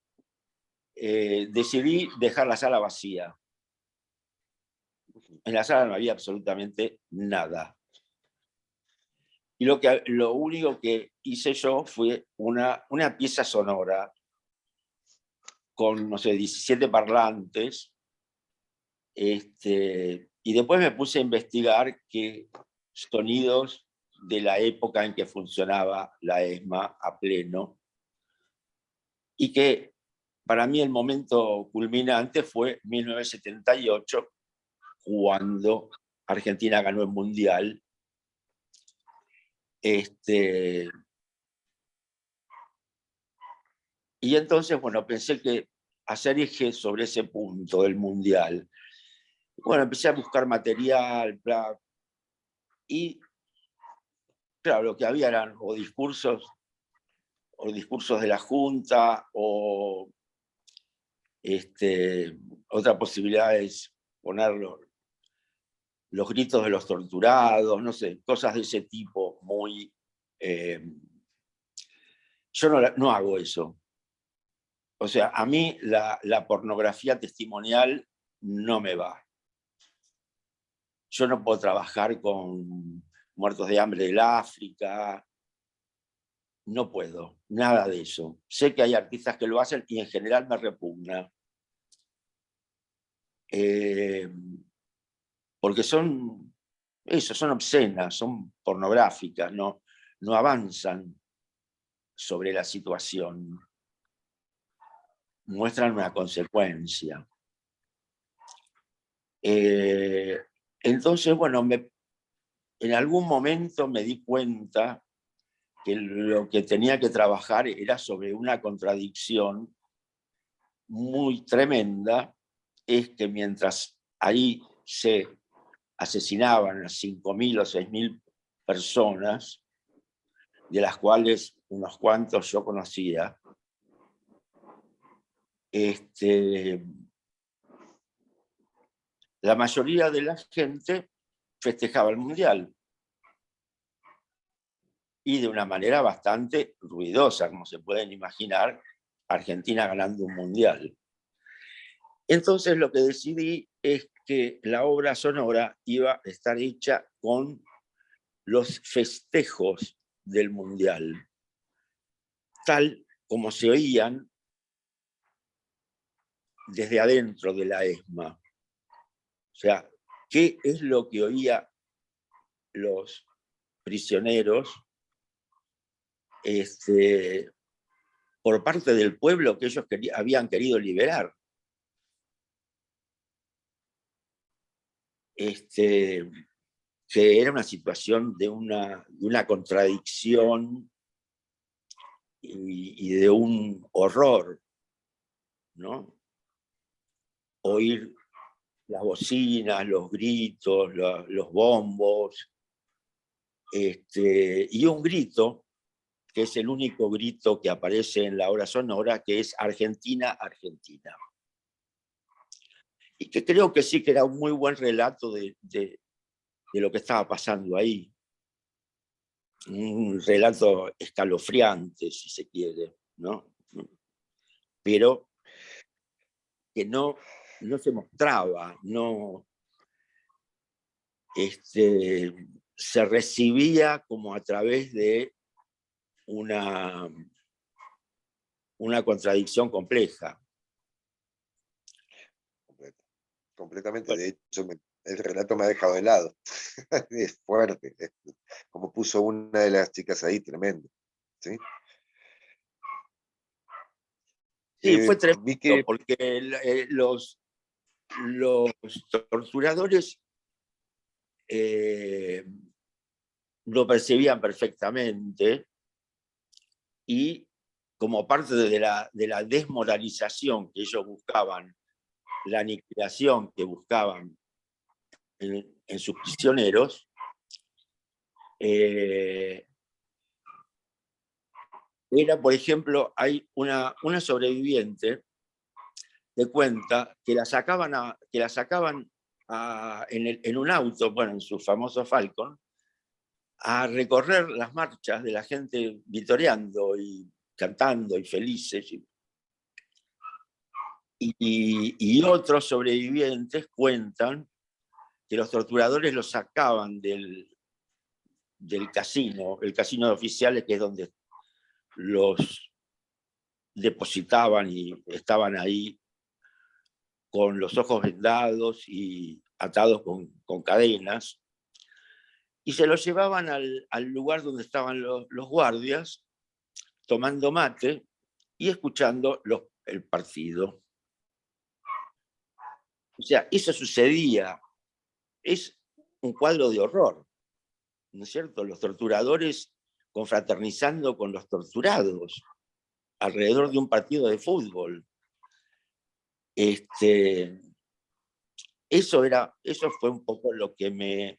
S1: decidí dejar la sala vacía. En la sala no había absolutamente nada. Y lo único que hice yo fue una pieza sonora con, no sé, 17 parlantes. Y después me puse a investigar qué sonidos de la época en que funcionaba la ESMA a pleno. Y que para mí el momento culminante fue 1978, cuando Argentina ganó el Mundial. Y entonces, bueno, pensé que hacer eje sobre ese punto del Mundial. Bueno, empecé a buscar material, bla, y claro, lo que había eran o discursos de la Junta, o otra posibilidad es poner los gritos de los torturados, no sé, cosas de ese tipo, muy... yo no hago eso. O sea, a mí la pornografía testimonial no me va. Yo no puedo trabajar con muertos de hambre del África, no puedo, nada de eso. Sé que hay artistas que lo hacen y en general me repugna. Porque son obscenas, son pornográficas, no avanzan sobre la situación, muestran una consecuencia. Entonces, bueno, en algún momento me di cuenta que lo que tenía que trabajar era sobre una contradicción muy tremenda, es que mientras ahí se asesinaban a 5.000 o 6.000 personas, de las cuales unos cuantos yo conocía, la mayoría de la gente festejaba el Mundial. Y de una manera bastante ruidosa, como se pueden imaginar, Argentina ganando un Mundial. Entonces lo que decidí es que la obra sonora iba a estar hecha con los festejos del Mundial, tal como se oían desde adentro de la ESMA. O sea, ¿qué es lo que oían los prisioneros por parte del pueblo que ellos habían querido liberar? Que era una situación de una contradicción y de un horror, ¿no? Oír las bocinas, los gritos, los bombos, y un grito, que es el único grito que aparece en la obra sonora, que es Argentina, Argentina. Y que creo que sí que era un muy buen relato de lo que estaba pasando ahí. Un relato escalofriante, si se quiere, ¿no? Pero que no se mostraba, no se recibía como a través de una contradicción compleja.
S2: Completamente,
S1: Bueno,
S2: de hecho el relato me ha dejado helado. Es fuerte, como puso una de las chicas ahí, tremendo. ¿Sí?
S1: sí, fue
S2: Vi
S1: tremendo,
S2: que
S1: porque los torturadores lo percibían perfectamente y como parte de la desmoralización que ellos buscaban, la aniquilación que buscaban en sus prisioneros, era, por ejemplo, hay una sobreviviente que cuenta que la sacaban, en un auto, bueno, en su famoso Falcon, a recorrer las marchas de la gente vitoreando y cantando y felices. Y otros sobrevivientes cuentan que los torturadores los sacaban del casino, el casino de oficiales, que es donde los depositaban y estaban ahí con los ojos vendados y atados con cadenas, y se los llevaban al lugar donde estaban los guardias, tomando mate y escuchando el partido. O sea, eso sucedía. Es un cuadro de horror, ¿no es cierto? Los torturadores confraternizando con los torturados alrededor de un partido de fútbol. Eso fue un poco lo que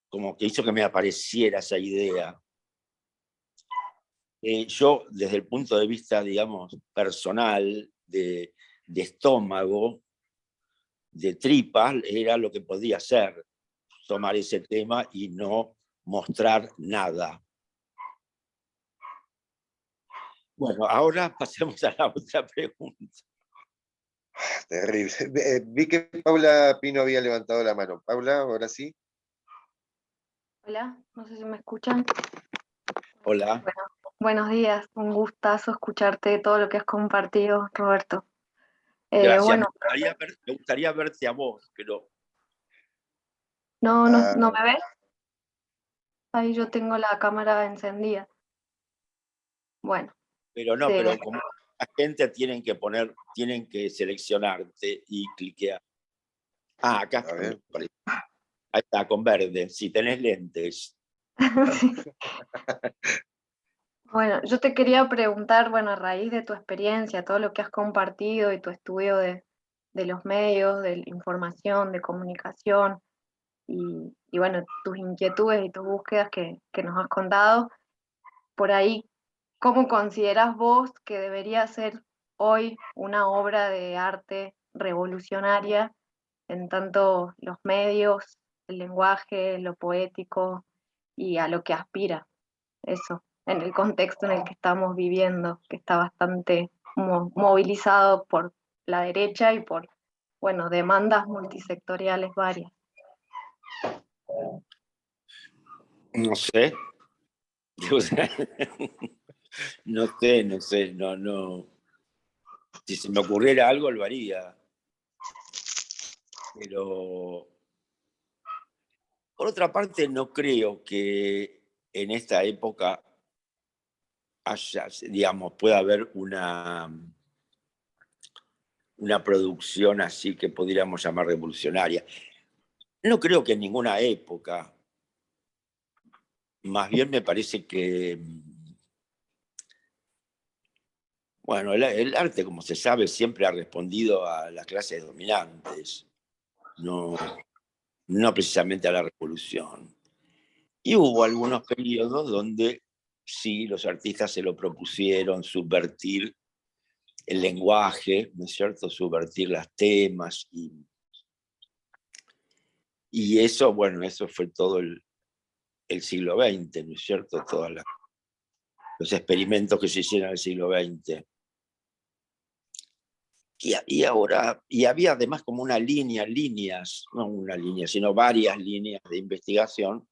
S1: como que hizo que me apareciera esa idea. Yo, desde el punto de vista, digamos, personal, de estómago, de tripas, era lo que podía hacer, tomar ese tema y no mostrar nada. Bueno, ahora pasemos a la otra pregunta.
S2: terrible. Vi que Paula Pino había levantado la mano. Paula, ahora sí.
S5: Hola, no sé si me escuchan.
S1: Hola.
S5: Bueno, buenos días, un gustazo escucharte todo lo que has compartido, Roberto.
S1: Gracias.
S5: Bueno,
S1: Me gustaría verte a vos, pero...
S5: ¿no me ves? Ahí yo tengo la cámara encendida. Bueno.
S1: Pero no, pero como la gente tienen que seleccionarte y cliquear. Ah, acá está. Ahí está, con verde. Si tenés lentes.
S5: Sí. Bueno, yo te quería preguntar, bueno, a raíz de tu experiencia, todo lo que has compartido y tu estudio de los medios, de la información, de comunicación y bueno, tus inquietudes y tus búsquedas que nos has contado, por ahí, ¿cómo consideras vos que debería ser hoy una obra de arte revolucionaria en tanto los medios, el lenguaje, lo poético y a lo que aspira? Eso, en el contexto en el que estamos viviendo, que está bastante movilizado por la derecha y por, bueno, demandas multisectoriales varias.
S1: No sé. No sé. Si se me ocurriera algo, lo haría. Pero, por otra parte, no creo que en esta época pueda haber una producción así que pudiéramos llamar revolucionaria. No creo que en ninguna época. Más bien me parece que, bueno, el arte, como se sabe, siempre ha respondido a las clases dominantes, no precisamente a la revolución. Y hubo algunos periodos donde sí, los artistas se lo propusieron, subvertir el lenguaje, ¿no es cierto? Subvertir los temas. Y eso, bueno, eso fue todo el siglo XX, ¿no es cierto? Todos los experimentos que se hicieron en el siglo XX. Y ahora, y había además como no una línea, sino varias líneas de investigación.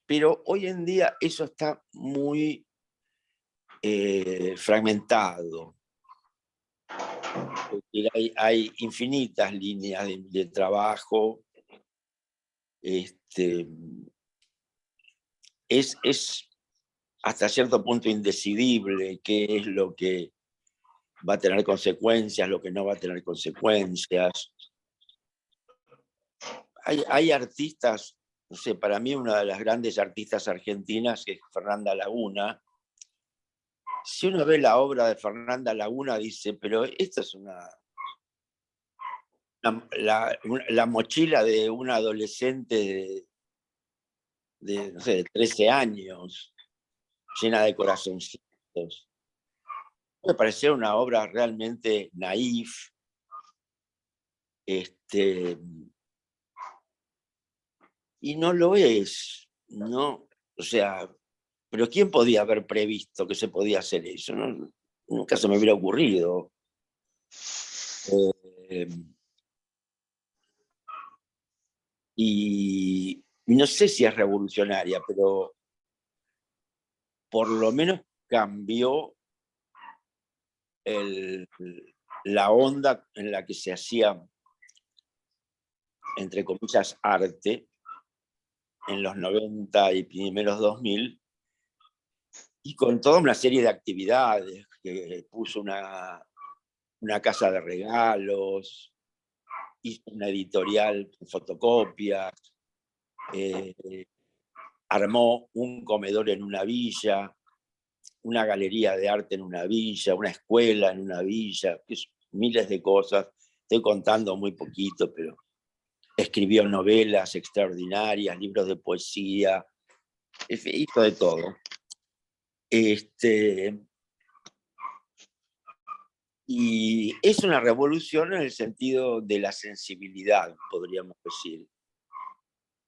S1: Pero hoy en día eso está muy fragmentado. Hay infinitas líneas de trabajo. Es hasta cierto punto indecidible qué es lo que va a tener consecuencias, lo que no va a tener consecuencias. Hay artistas, no sé, para mí una de las grandes artistas argentinas es Fernanda Laguna. Si uno ve la obra de Fernanda Laguna, dice, pero esto es la mochila de un adolescente no sé, de 13 años, llena de corazoncitos. Me pareció una obra realmente naif. Y no lo es, ¿no? O sea, pero ¿quién podía haber previsto que se podía hacer eso? ¿No? Nunca se me hubiera ocurrido. Y no sé si es revolucionaria, pero por lo menos cambió la onda en la que se hacía, entre comillas, arte en los 90 y primeros 2000, y con toda una serie de actividades, que puso una casa de regalos, hizo una editorial con fotocopias, armó un comedor en una villa, una galería de arte en una villa, una escuela en una villa, miles de cosas. Estoy contando muy poquito, pero escribió novelas extraordinarias, libros de poesía, hizo de todo. Y es una revolución en el sentido de la sensibilidad, podríamos decir.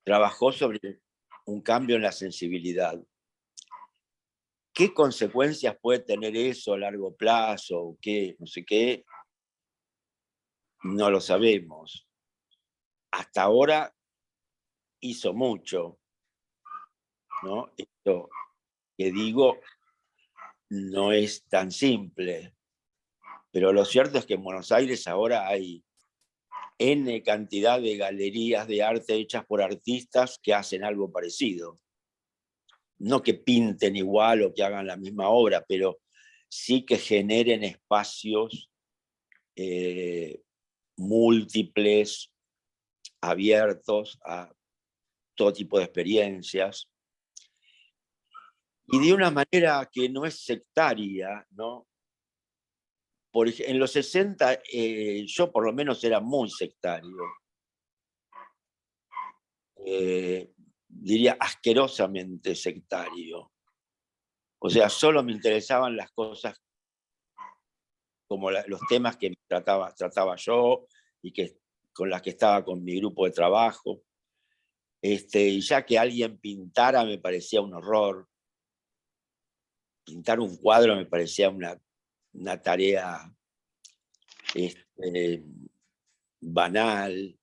S1: Trabajó sobre un cambio en la sensibilidad. ¿Qué consecuencias puede tener eso a largo plazo? ¿Qué? No sé qué. No lo sabemos. Hasta ahora hizo mucho, ¿no? Esto que digo no es tan simple, pero lo cierto es que en Buenos Aires ahora hay N cantidad de galerías de arte hechas por artistas que hacen algo parecido. No que pinten igual o que hagan la misma obra, pero sí que generen espacios múltiples, abiertos a todo tipo de experiencias, y de una manera que no es sectaria, ¿no? En los 60 yo por lo menos era muy sectario. Diría asquerosamente sectario. O sea, solo me interesaban las cosas como los temas que trataba yo y con las que estaba con mi grupo de trabajo. Y ya que alguien pintara me parecía un horror. Pintar un cuadro me parecía una tarea banal.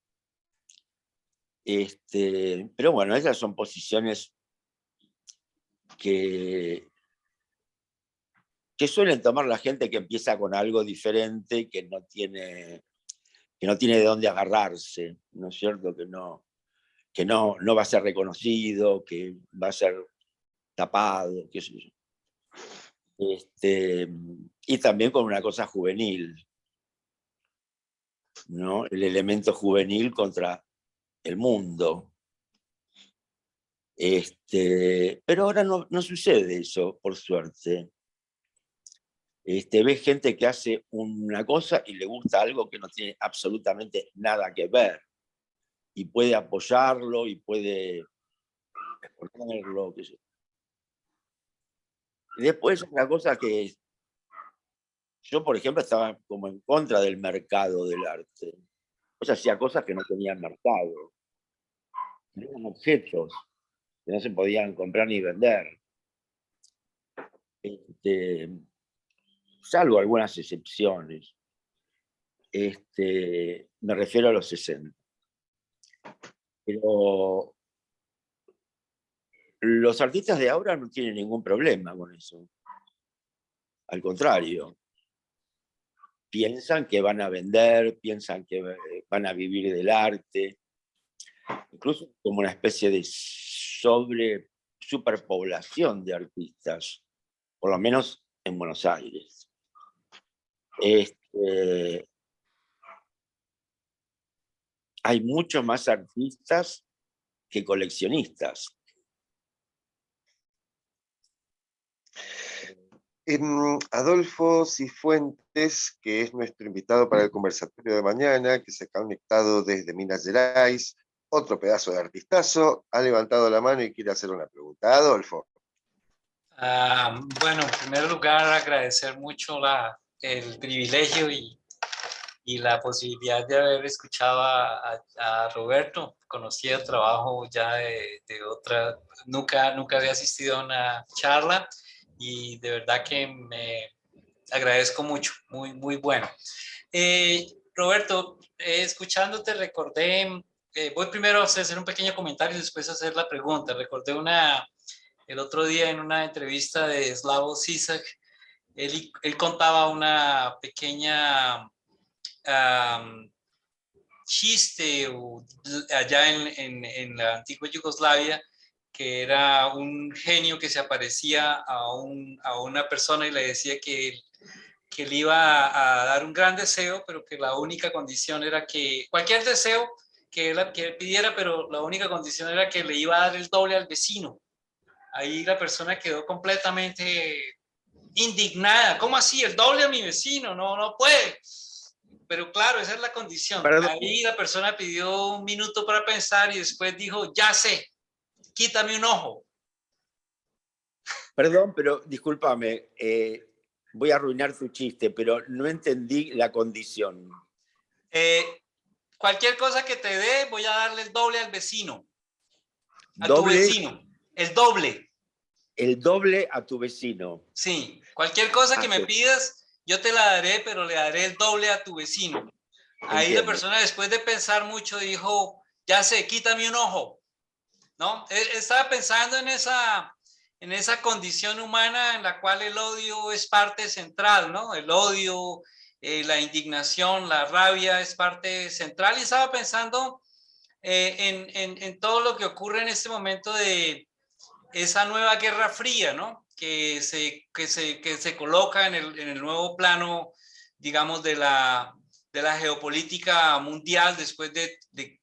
S1: Pero bueno, esas son posiciones que suelen tomar la gente que empieza con algo diferente, que no tiene de dónde agarrarse, ¿no es cierto? Que no va a ser reconocido, que va a ser tapado, qué sé yo. Y también con una cosa juvenil, ¿no? El elemento juvenil contra el mundo. Pero ahora no sucede eso, por suerte. Ves gente que hace una cosa y le gusta algo que no tiene absolutamente nada que ver. y puede apoyarlo y puede exponerlo. Qué sé yo. Y después otra cosa que yo, por ejemplo, estaba como en contra del mercado del arte. O sea, hacía cosas que no tenían mercado. Eran objetos que no se podían comprar ni vender. Salvo algunas excepciones. Me refiero a los 60. Pero los artistas de ahora no tienen ningún problema con eso. Al contrario, piensan que van a vender, piensan que van a vivir del arte, incluso como una especie de superpoblación de artistas, por lo menos en Buenos Aires. Hay muchos más artistas que coleccionistas.
S2: Adolfo Cifuentes, que es nuestro invitado para el conversatorio de mañana, que se ha conectado desde Minas Gerais, otro pedazo de artistazo, ha levantado la mano y quiere hacer una pregunta. Adolfo.
S6: Bueno, en primer lugar, agradecer mucho el privilegio y la posibilidad de haber escuchado a Roberto. Conocía el trabajo ya de otra, nunca había asistido a una charla y de verdad que me agradezco mucho, muy bueno. Roberto, escuchándote recordé, voy primero a hacer un pequeño comentario y después hacer la pregunta. Recordé el otro día en una entrevista de Slavoj Žižek, él contaba una pequeña chiste allá en la antigua Yugoslavia, que era un genio que se aparecía a una persona y le decía que le iba a dar un gran deseo, pero que la única condición era que cualquier deseo que él pidiera, pero la única condición era que le iba a dar el doble al vecino. Ahí la persona quedó completamente indignada. ¿Cómo así? El doble a mi vecino, no puede. Pero claro, esa es la condición.
S1: Perdón.
S6: Ahí la persona pidió un minuto para pensar y después dijo, ya sé, quítame un ojo.
S1: Perdón, pero discúlpame, voy a arruinar tu chiste, pero no entendí la condición.
S6: Cualquier cosa que te dé, voy a darle el doble al vecino. A tu
S1: ¿Doble?
S6: vecino. El doble.
S1: El doble a tu vecino.
S6: Sí, cualquier cosa que me pidas, yo te la daré, pero le daré el doble a tu vecino. Ahí
S1: Entiendo.
S6: la persona, después de pensar mucho, dijo, ya sé, quítame un ojo. ¿No? Estaba pensando en esa condición humana en la cual el odio es parte central, ¿no? El odio, la indignación, la rabia es parte central, y estaba pensando en todo lo que ocurre en este momento de esa nueva Guerra Fría, ¿no? Que se coloca en el nuevo plano, digamos, de la geopolítica mundial después de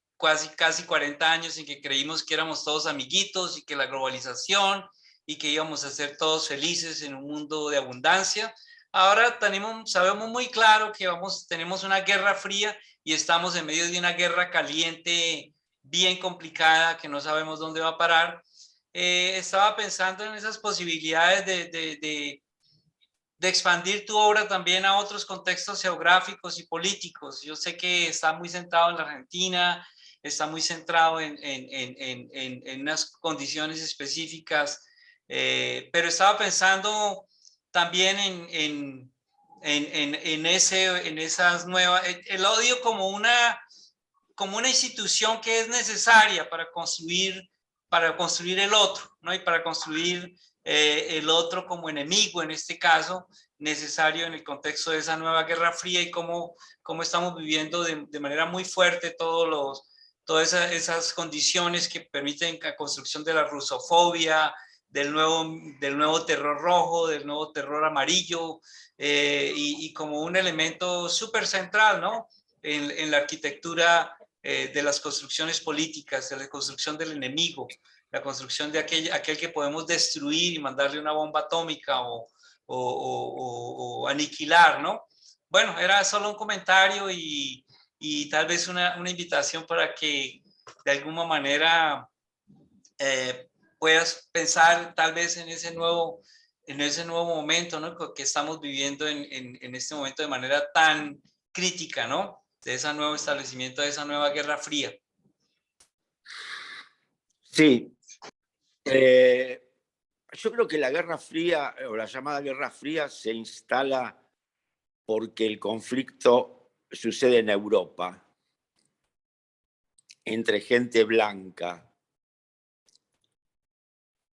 S6: casi 40 años en que creímos que éramos todos amiguitos y que la globalización y que íbamos a ser todos felices en un mundo de abundancia. Ahora sabemos muy claro que tenemos una guerra fría y estamos en medio de una guerra caliente bien complicada que no sabemos dónde va a parar. Estaba pensando en esas posibilidades de expandir tu obra también a otros contextos geográficos y políticos. Yo sé que está muy centrado en la Argentina, está muy centrado en unas condiciones específicas, pero estaba pensando también en esas nuevas, el odio como una institución que es necesaria para construir el otro, ¿no? Y para construir el otro como enemigo, en este caso, necesario en el contexto de esa nueva Guerra Fría y cómo estamos viviendo de manera muy fuerte todas esas condiciones que permiten la construcción de la rusofobia, del nuevo terror rojo, del nuevo terror amarillo, y como un elemento súper central, ¿no? En la arquitectura de las construcciones políticas, de la construcción del enemigo, la construcción de aquel que podemos destruir y mandarle una bomba atómica o aniquilar, ¿no? Bueno, era solo un comentario y tal vez una invitación para que de alguna manera puedas pensar tal vez en ese nuevo momento, ¿no? Que estamos viviendo en este momento de manera tan crítica, ¿no? De ese nuevo establecimiento, de esa nueva Guerra Fría.
S1: Sí. Yo creo que la Guerra Fría, o la llamada Guerra Fría, se instala porque el conflicto sucede en Europa, entre gente blanca,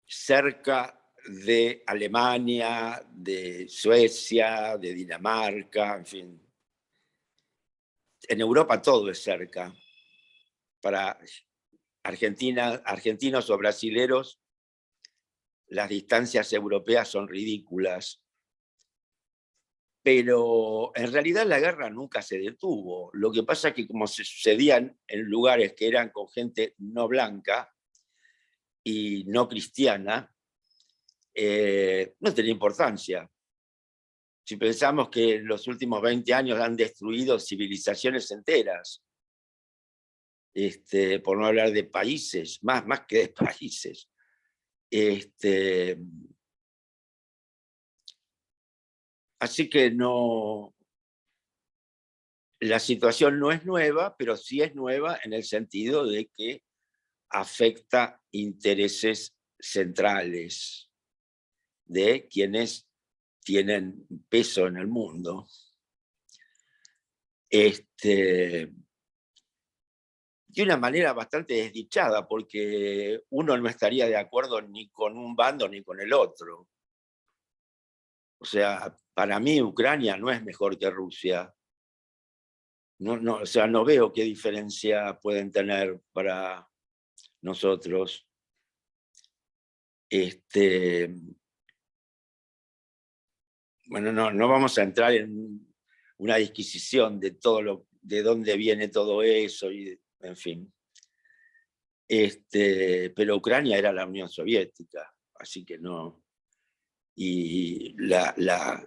S1: cerca de Alemania, de Suecia, de Dinamarca, en fin. En Europa todo es cerca. Para argentinos o brasileros, las distancias europeas son ridículas. Pero en realidad la guerra nunca se detuvo. Lo que pasa es que como se sucedían en lugares que eran con gente no blanca y no cristiana, no tenía importancia. Si pensamos que en los últimos 20 años han destruido civilizaciones enteras, por no hablar de países, más que de países. Así que no, la situación no es nueva, pero sí es nueva en el sentido de que afecta intereses centrales de quienes tienen peso en el mundo. De una manera bastante desdichada, porque uno no estaría de acuerdo ni con un bando ni con el otro. O sea, para mí Ucrania no es mejor que Rusia. O sea, no veo qué diferencia pueden tener para nosotros. Bueno, no vamos a entrar en una disquisición de de dónde viene todo eso, y, en fin. Pero Ucrania era la Unión Soviética, así que no. Y la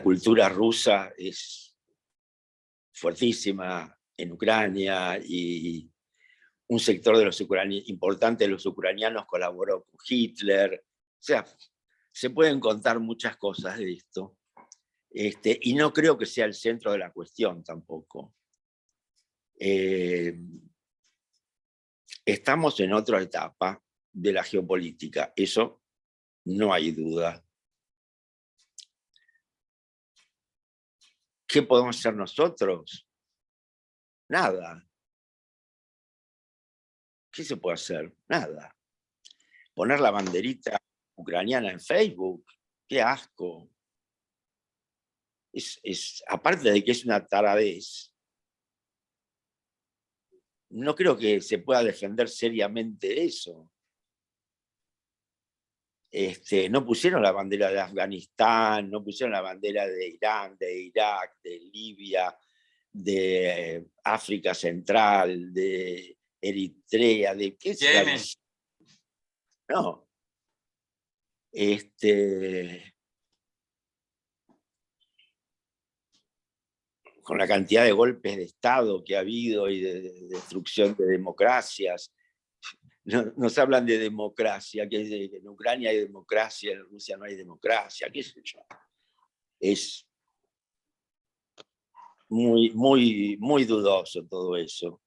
S1: cultura rusa es fuertísima en Ucrania, y un sector de importante de los ucranianos colaboró con Hitler. O sea, se pueden contar muchas cosas de esto. Y no creo que sea el centro de la cuestión tampoco. Estamos en otra etapa de la geopolítica, eso no hay duda. ¿Qué podemos hacer nosotros? Nada. ¿Qué se puede hacer? Nada. Poner la banderita ucraniana en Facebook, qué asco. Aparte de que es una taradez, no creo que se pueda defender seriamente eso. No pusieron la bandera de Afganistán, no pusieron la bandera de Irán, de Irak, de Libia, de África Central, de Eritrea, de qué es. No. Con la cantidad de golpes de Estado que ha habido y de destrucción de democracias. Nos hablan de democracia, que en Ucrania hay democracia, en Rusia no hay democracia, qué sé yo. Es muy dudoso todo eso.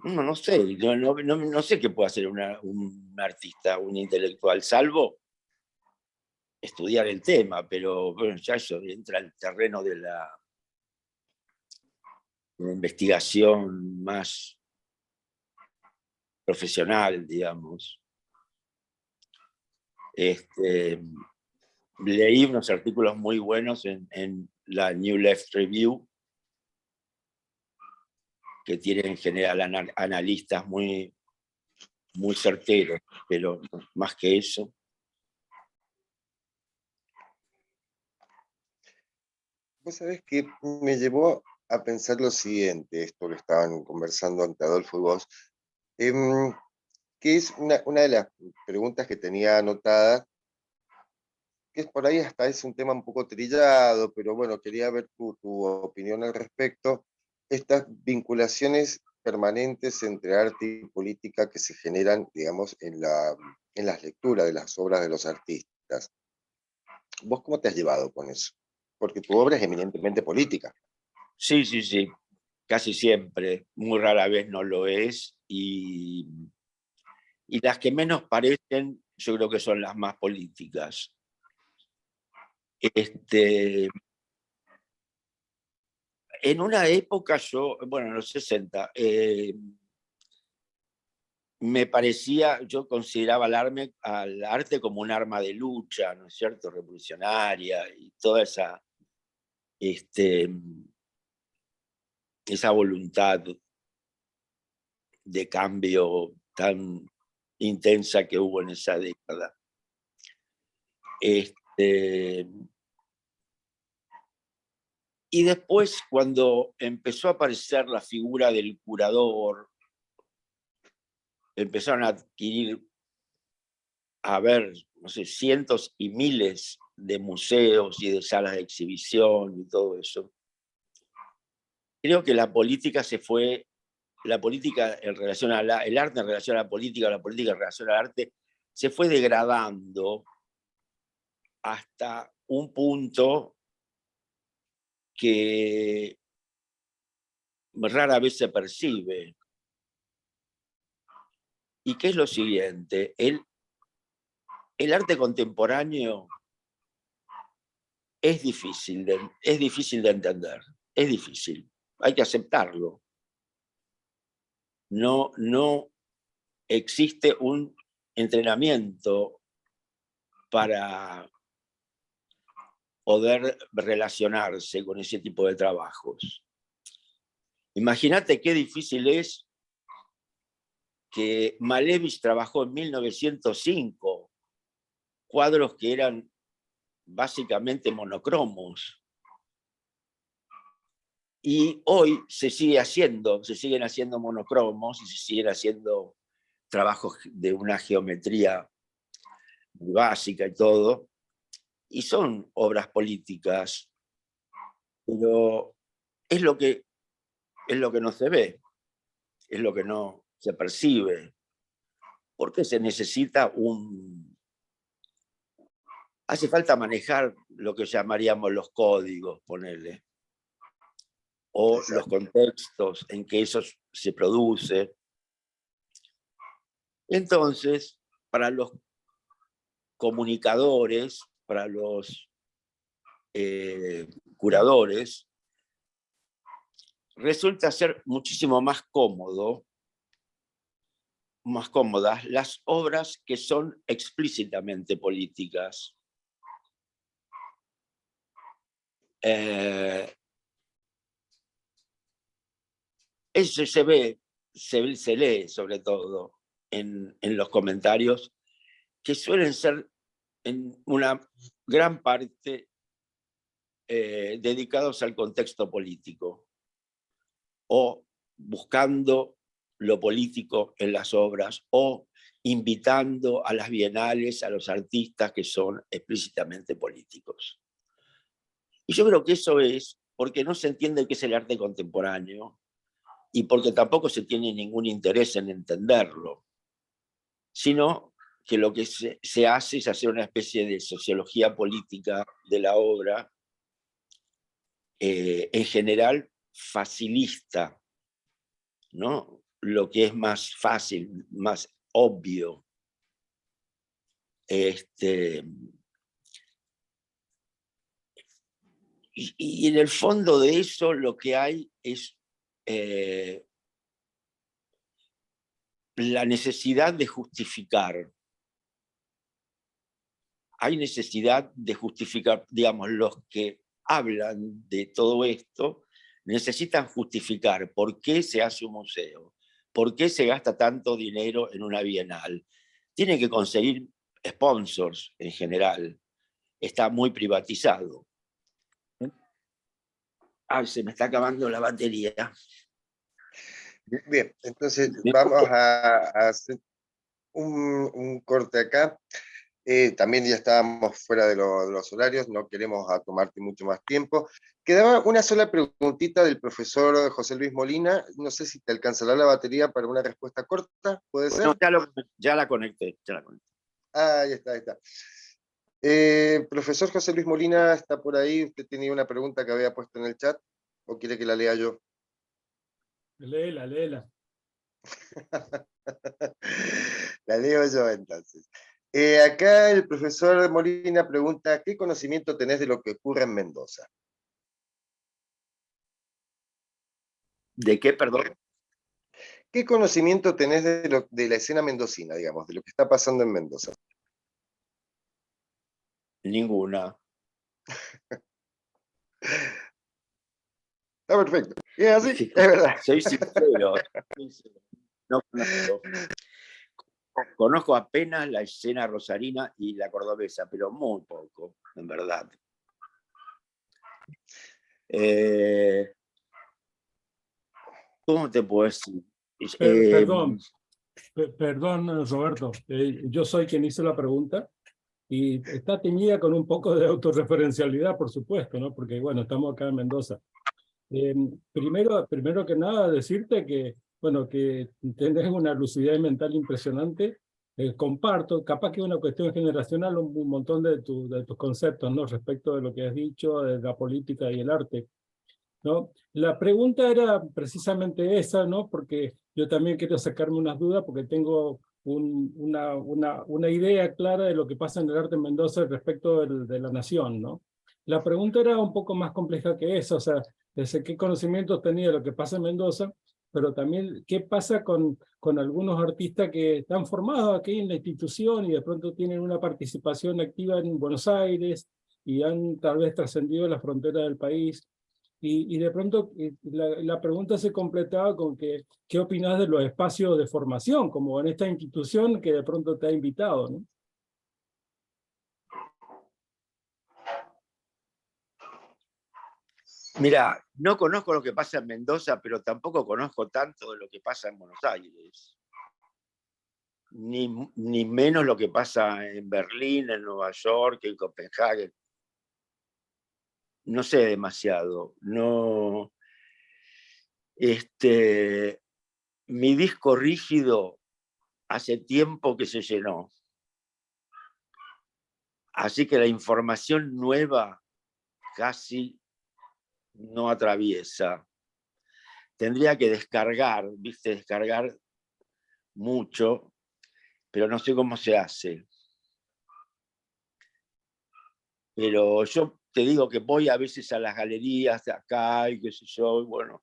S1: No sé, no sé qué puede hacer un artista, un intelectual, salvo estudiar el tema, pero bueno, ya eso entra al terreno de la investigación más profesional, digamos. Leí unos artículos muy buenos en la New Left Review, que tienen en general analistas muy certeros, pero más que eso.
S2: Vos sabés que me llevó a pensar lo siguiente, esto que estaban conversando ante Adolfo y vos, que es una de las preguntas que tenía anotada, que es por ahí hasta es un tema un poco trillado, pero bueno, quería ver tu opinión al respecto. Estas vinculaciones permanentes entre arte y política que se generan, digamos, en las lecturas de las obras de los artistas. ¿Vos cómo te has llevado con eso? Porque tu obra es eminentemente política.
S1: Sí, sí, sí, casi siempre, muy rara vez no lo es, y las que menos parecen, yo creo que son las más políticas. En una época yo, bueno, en los 60, me parecía, yo consideraba al arte como un arma de lucha, ¿no es cierto?, revolucionaria, y toda esa voluntad de cambio tan intensa que hubo en esa década. Y después, cuando empezó a aparecer la figura del curador, empezaron a adquirir, a ver, no sé, cientos y miles de museos y de salas de exhibición y todo eso. Creo que la política en relación el arte en relación a la política en relación al arte, se fue degradando hasta un punto que rara vez se percibe. Y que es lo siguiente, el arte contemporáneo es difícil de entender, es difícil, hay que aceptarlo. No existe un entrenamiento para poder relacionarse con ese tipo de trabajos. Imagínate qué difícil es que Malevich trabajó en 1905 cuadros que eran básicamente monocromos. Y hoy se siguen haciendo monocromos y se siguen haciendo trabajos de una geometría muy básica y todo, y son obras políticas, pero es lo que no se ve, es lo que no se percibe, porque se necesita hace falta manejar lo que llamaríamos los códigos, ponerle, o
S2: Exacto.
S1: los contextos en que eso se produce. Entonces, para los comunicadores, para los curadores, resulta ser muchísimo más cómodas las obras que son explícitamente políticas. Eso se lee sobre todo en los comentarios, que suelen ser en una gran parte dedicados al contexto político o buscando lo político en las obras o invitando a las bienales a los artistas que son explícitamente políticos. Y yo creo que eso es porque no se entiende qué es el arte contemporáneo y porque tampoco se tiene ningún interés en entenderlo, sino que lo que se hace es hacer una especie de sociología política de la obra, en general facilista, ¿no? Lo que es más fácil, más obvio. Y en el fondo de eso lo que hay es la necesidad de justificar. Hay necesidad de justificar, digamos, los que hablan de todo esto necesitan justificar por qué se hace un museo, por qué se gasta tanto dinero en una bienal. Tienen que conseguir sponsors en general. Está muy privatizado. Se me está acabando la batería.
S2: Bien, entonces vamos a hacer un corte acá También ya estábamos fuera de los horarios, no queremos tomarte mucho más tiempo. Quedaba una sola preguntita del profesor José Luis Molina, no sé si te alcanzará la batería para una respuesta corta, ¿puede ser?
S1: No, ya la conecté, ya la conecté.
S2: Ah, ahí está, ahí está. Profesor José Luis Molina, ¿está por ahí? ¿Usted tenía una pregunta que había puesto en el chat? ¿O quiere que la lea yo?
S7: Léela, léela.
S2: La leo yo entonces. Acá el profesor Molina pregunta, ¿qué conocimiento tenés de lo que ocurre en Mendoza?
S1: ¿De qué, perdón?
S2: ¿Qué conocimiento tenés de la escena mendocina, digamos, de lo que está pasando en Mendoza?
S1: Ninguna.
S2: Está perfecto. Y es así, es verdad.
S1: Soy sincero. No conozco. Conozco apenas la escena rosarina y la cordobesa, pero muy poco, en verdad. ¿Cómo te puedo decir?
S7: Perdón, perdón, Roberto. Yo soy quien hizo la pregunta y está teñida con un poco de autorreferencialidad, por supuesto, ¿no? Porque, bueno, estamos acá en Mendoza. Primero que nada, decirte que, bueno, que tenés una lucidez mental impresionante. Comparto, capaz que es una cuestión generacional, un montón de tus conceptos, ¿no? Respecto de lo que has dicho, de la política y el arte, ¿no? La pregunta era precisamente esa, ¿no? Porque yo también quiero sacarme unas dudas, porque tengo una idea clara de lo que pasa en el arte en Mendoza respecto de la nación, ¿no? La pregunta era un poco más compleja que eso, o sea, desde qué conocimientos tenía de lo que pasa en Mendoza, pero también qué pasa con algunos artistas que están formados aquí en la institución y de pronto tienen una participación activa en Buenos Aires y han tal vez trascendido las fronteras del país. Y de pronto la pregunta se completaba con que, ¿qué opinas de los espacios de formación, como en esta institución que de pronto te ha invitado, ¿no?
S1: Mira, no conozco lo que pasa en Mendoza, pero tampoco conozco tanto de lo que pasa en Buenos Aires. Ni menos lo que pasa en Berlín, en Nueva York, en Copenhague. No sé demasiado. No. Mi disco rígido hace tiempo que se llenó. Así que la información nueva casi no atraviesa. Tendría que descargar, ¿viste? Descargar mucho, pero no sé cómo se hace. Pero yo te digo que voy a veces a las galerías de acá y qué sé yo, y bueno,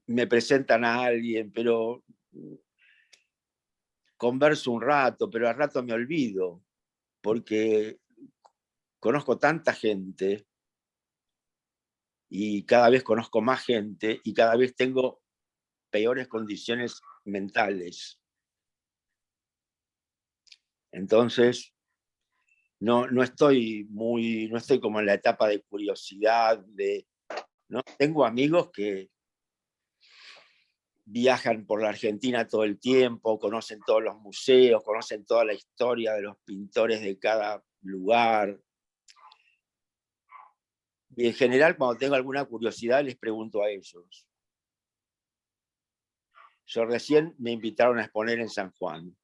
S1: me presentan a alguien, pero converso un rato, pero al rato me olvido, porque conozco tanta gente y cada vez conozco más gente y cada vez tengo peores condiciones mentales. Entonces, no estoy como en la etapa de curiosidad, ¿no? Tengo amigos que viajan por la Argentina todo el tiempo, conocen todos los museos, conocen toda la historia de los pintores de cada lugar. Y en general, cuando tengo alguna curiosidad, les pregunto a ellos. Yo recién me invitaron a exponer en San Juan.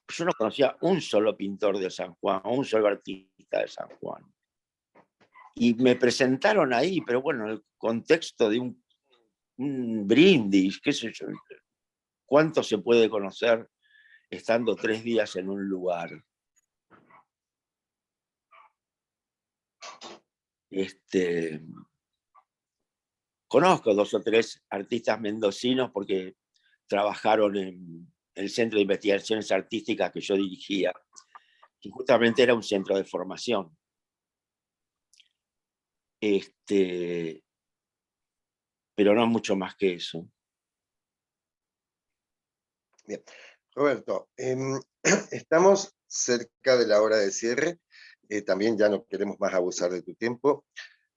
S1: Yo no conocía un solo pintor de San Juan, un solo artista de San Juan. Y me presentaron ahí, pero bueno, en el contexto de un brindis, qué sé yo. ¿Cuánto se puede conocer estando 3 días en un lugar? Conozco 2 o 3 artistas mendocinos porque trabajaron en el Centro de Investigaciones Artísticas que yo dirigía, que justamente era un centro de formación. Pero no mucho más que eso.
S2: Bien. Roberto, estamos cerca de la hora de cierre. También ya no queremos más abusar de tu tiempo.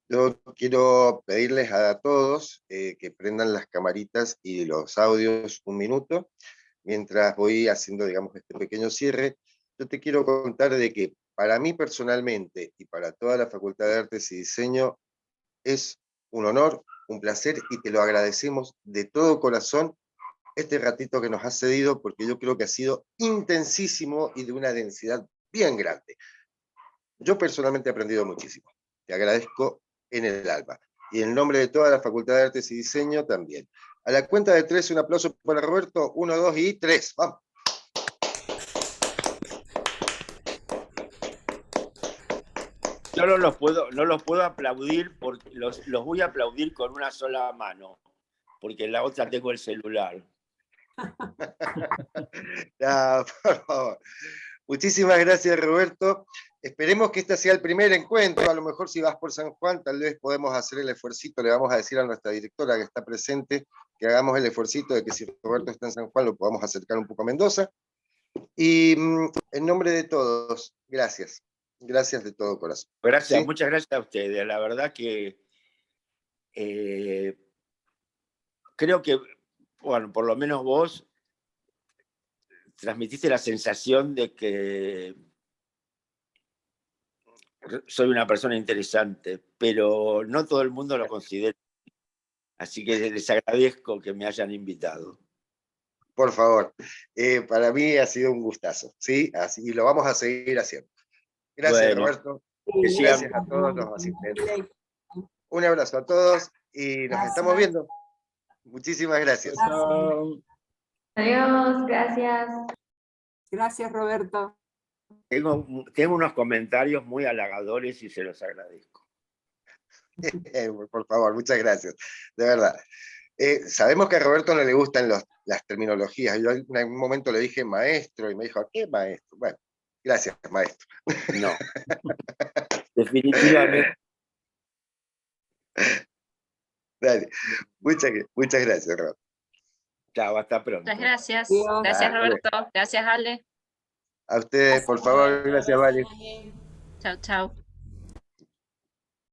S2: Yo quiero pedirles a todos que prendan las camaritas y los audios un minuto. mientras voy haciendo, digamos, este pequeño cierre, yo te quiero contar de que para mí personalmente y para toda la Facultad de Artes y Diseño es un honor, un placer, y te lo agradecemos de todo corazón este ratito que nos has cedido, porque yo creo que ha sido intensísimo y de una densidad bien grande. Yo personalmente he aprendido muchísimo. Te agradezco en el alma. Y en nombre de toda la Facultad de Artes y Diseño también. A la cuenta de 3, un aplauso para Roberto. 1, 2 y 3. ¡Vamos!
S1: Yo no los puedo aplaudir, porque los voy a aplaudir con una sola mano, porque en la otra tengo el celular.
S2: Ya, por favor. Muchísimas gracias, Roberto. Esperemos que este sea el primer encuentro. A lo mejor si vas por San Juan, tal vez podemos hacer el esfuercito. Le vamos a decir a nuestra directora que está presente que hagamos el esfuercito de que si Roberto está en San Juan lo podamos acercar un poco a Mendoza. Y en nombre de todos, gracias. Gracias de todo corazón.
S1: Gracias,
S2: ¿Sí?
S1: muchas gracias a ustedes. La verdad que creo que, bueno, por lo menos vos transmitiste la sensación de que soy una persona interesante, pero no todo el mundo lo considera. Así que les agradezco que me hayan invitado.
S2: Por favor. Para mí ha sido un gustazo, ¿sí? Así, y lo vamos a seguir haciendo. Gracias,
S1: Bueno,
S2: Roberto.
S1: que sigan-
S2: Gracias a todos los asistentes. Un abrazo a todos y nos estamos viendo. Muchísimas gracias.
S7: Chao.
S5: Adiós, gracias.
S8: Gracias, Roberto.
S1: tengo unos comentarios muy halagadores y se los agradezco.
S2: Por favor, muchas gracias. De verdad. Sabemos que a Roberto no le gustan las terminologías. Yo en algún momento le dije maestro y me dijo, ¿qué maestro? Bueno, gracias, maestro.
S1: No. Definitivamente.
S2: Dale. Muchas gracias, Roberto.
S1: Chao, hasta pronto.
S9: Muchas gracias.
S8: Adiós.
S9: Gracias,
S2: Hasta luego.
S9: Roberto. Gracias, Ale.
S2: A ustedes, por favor, gracias, Vale.
S9: Chao, chao.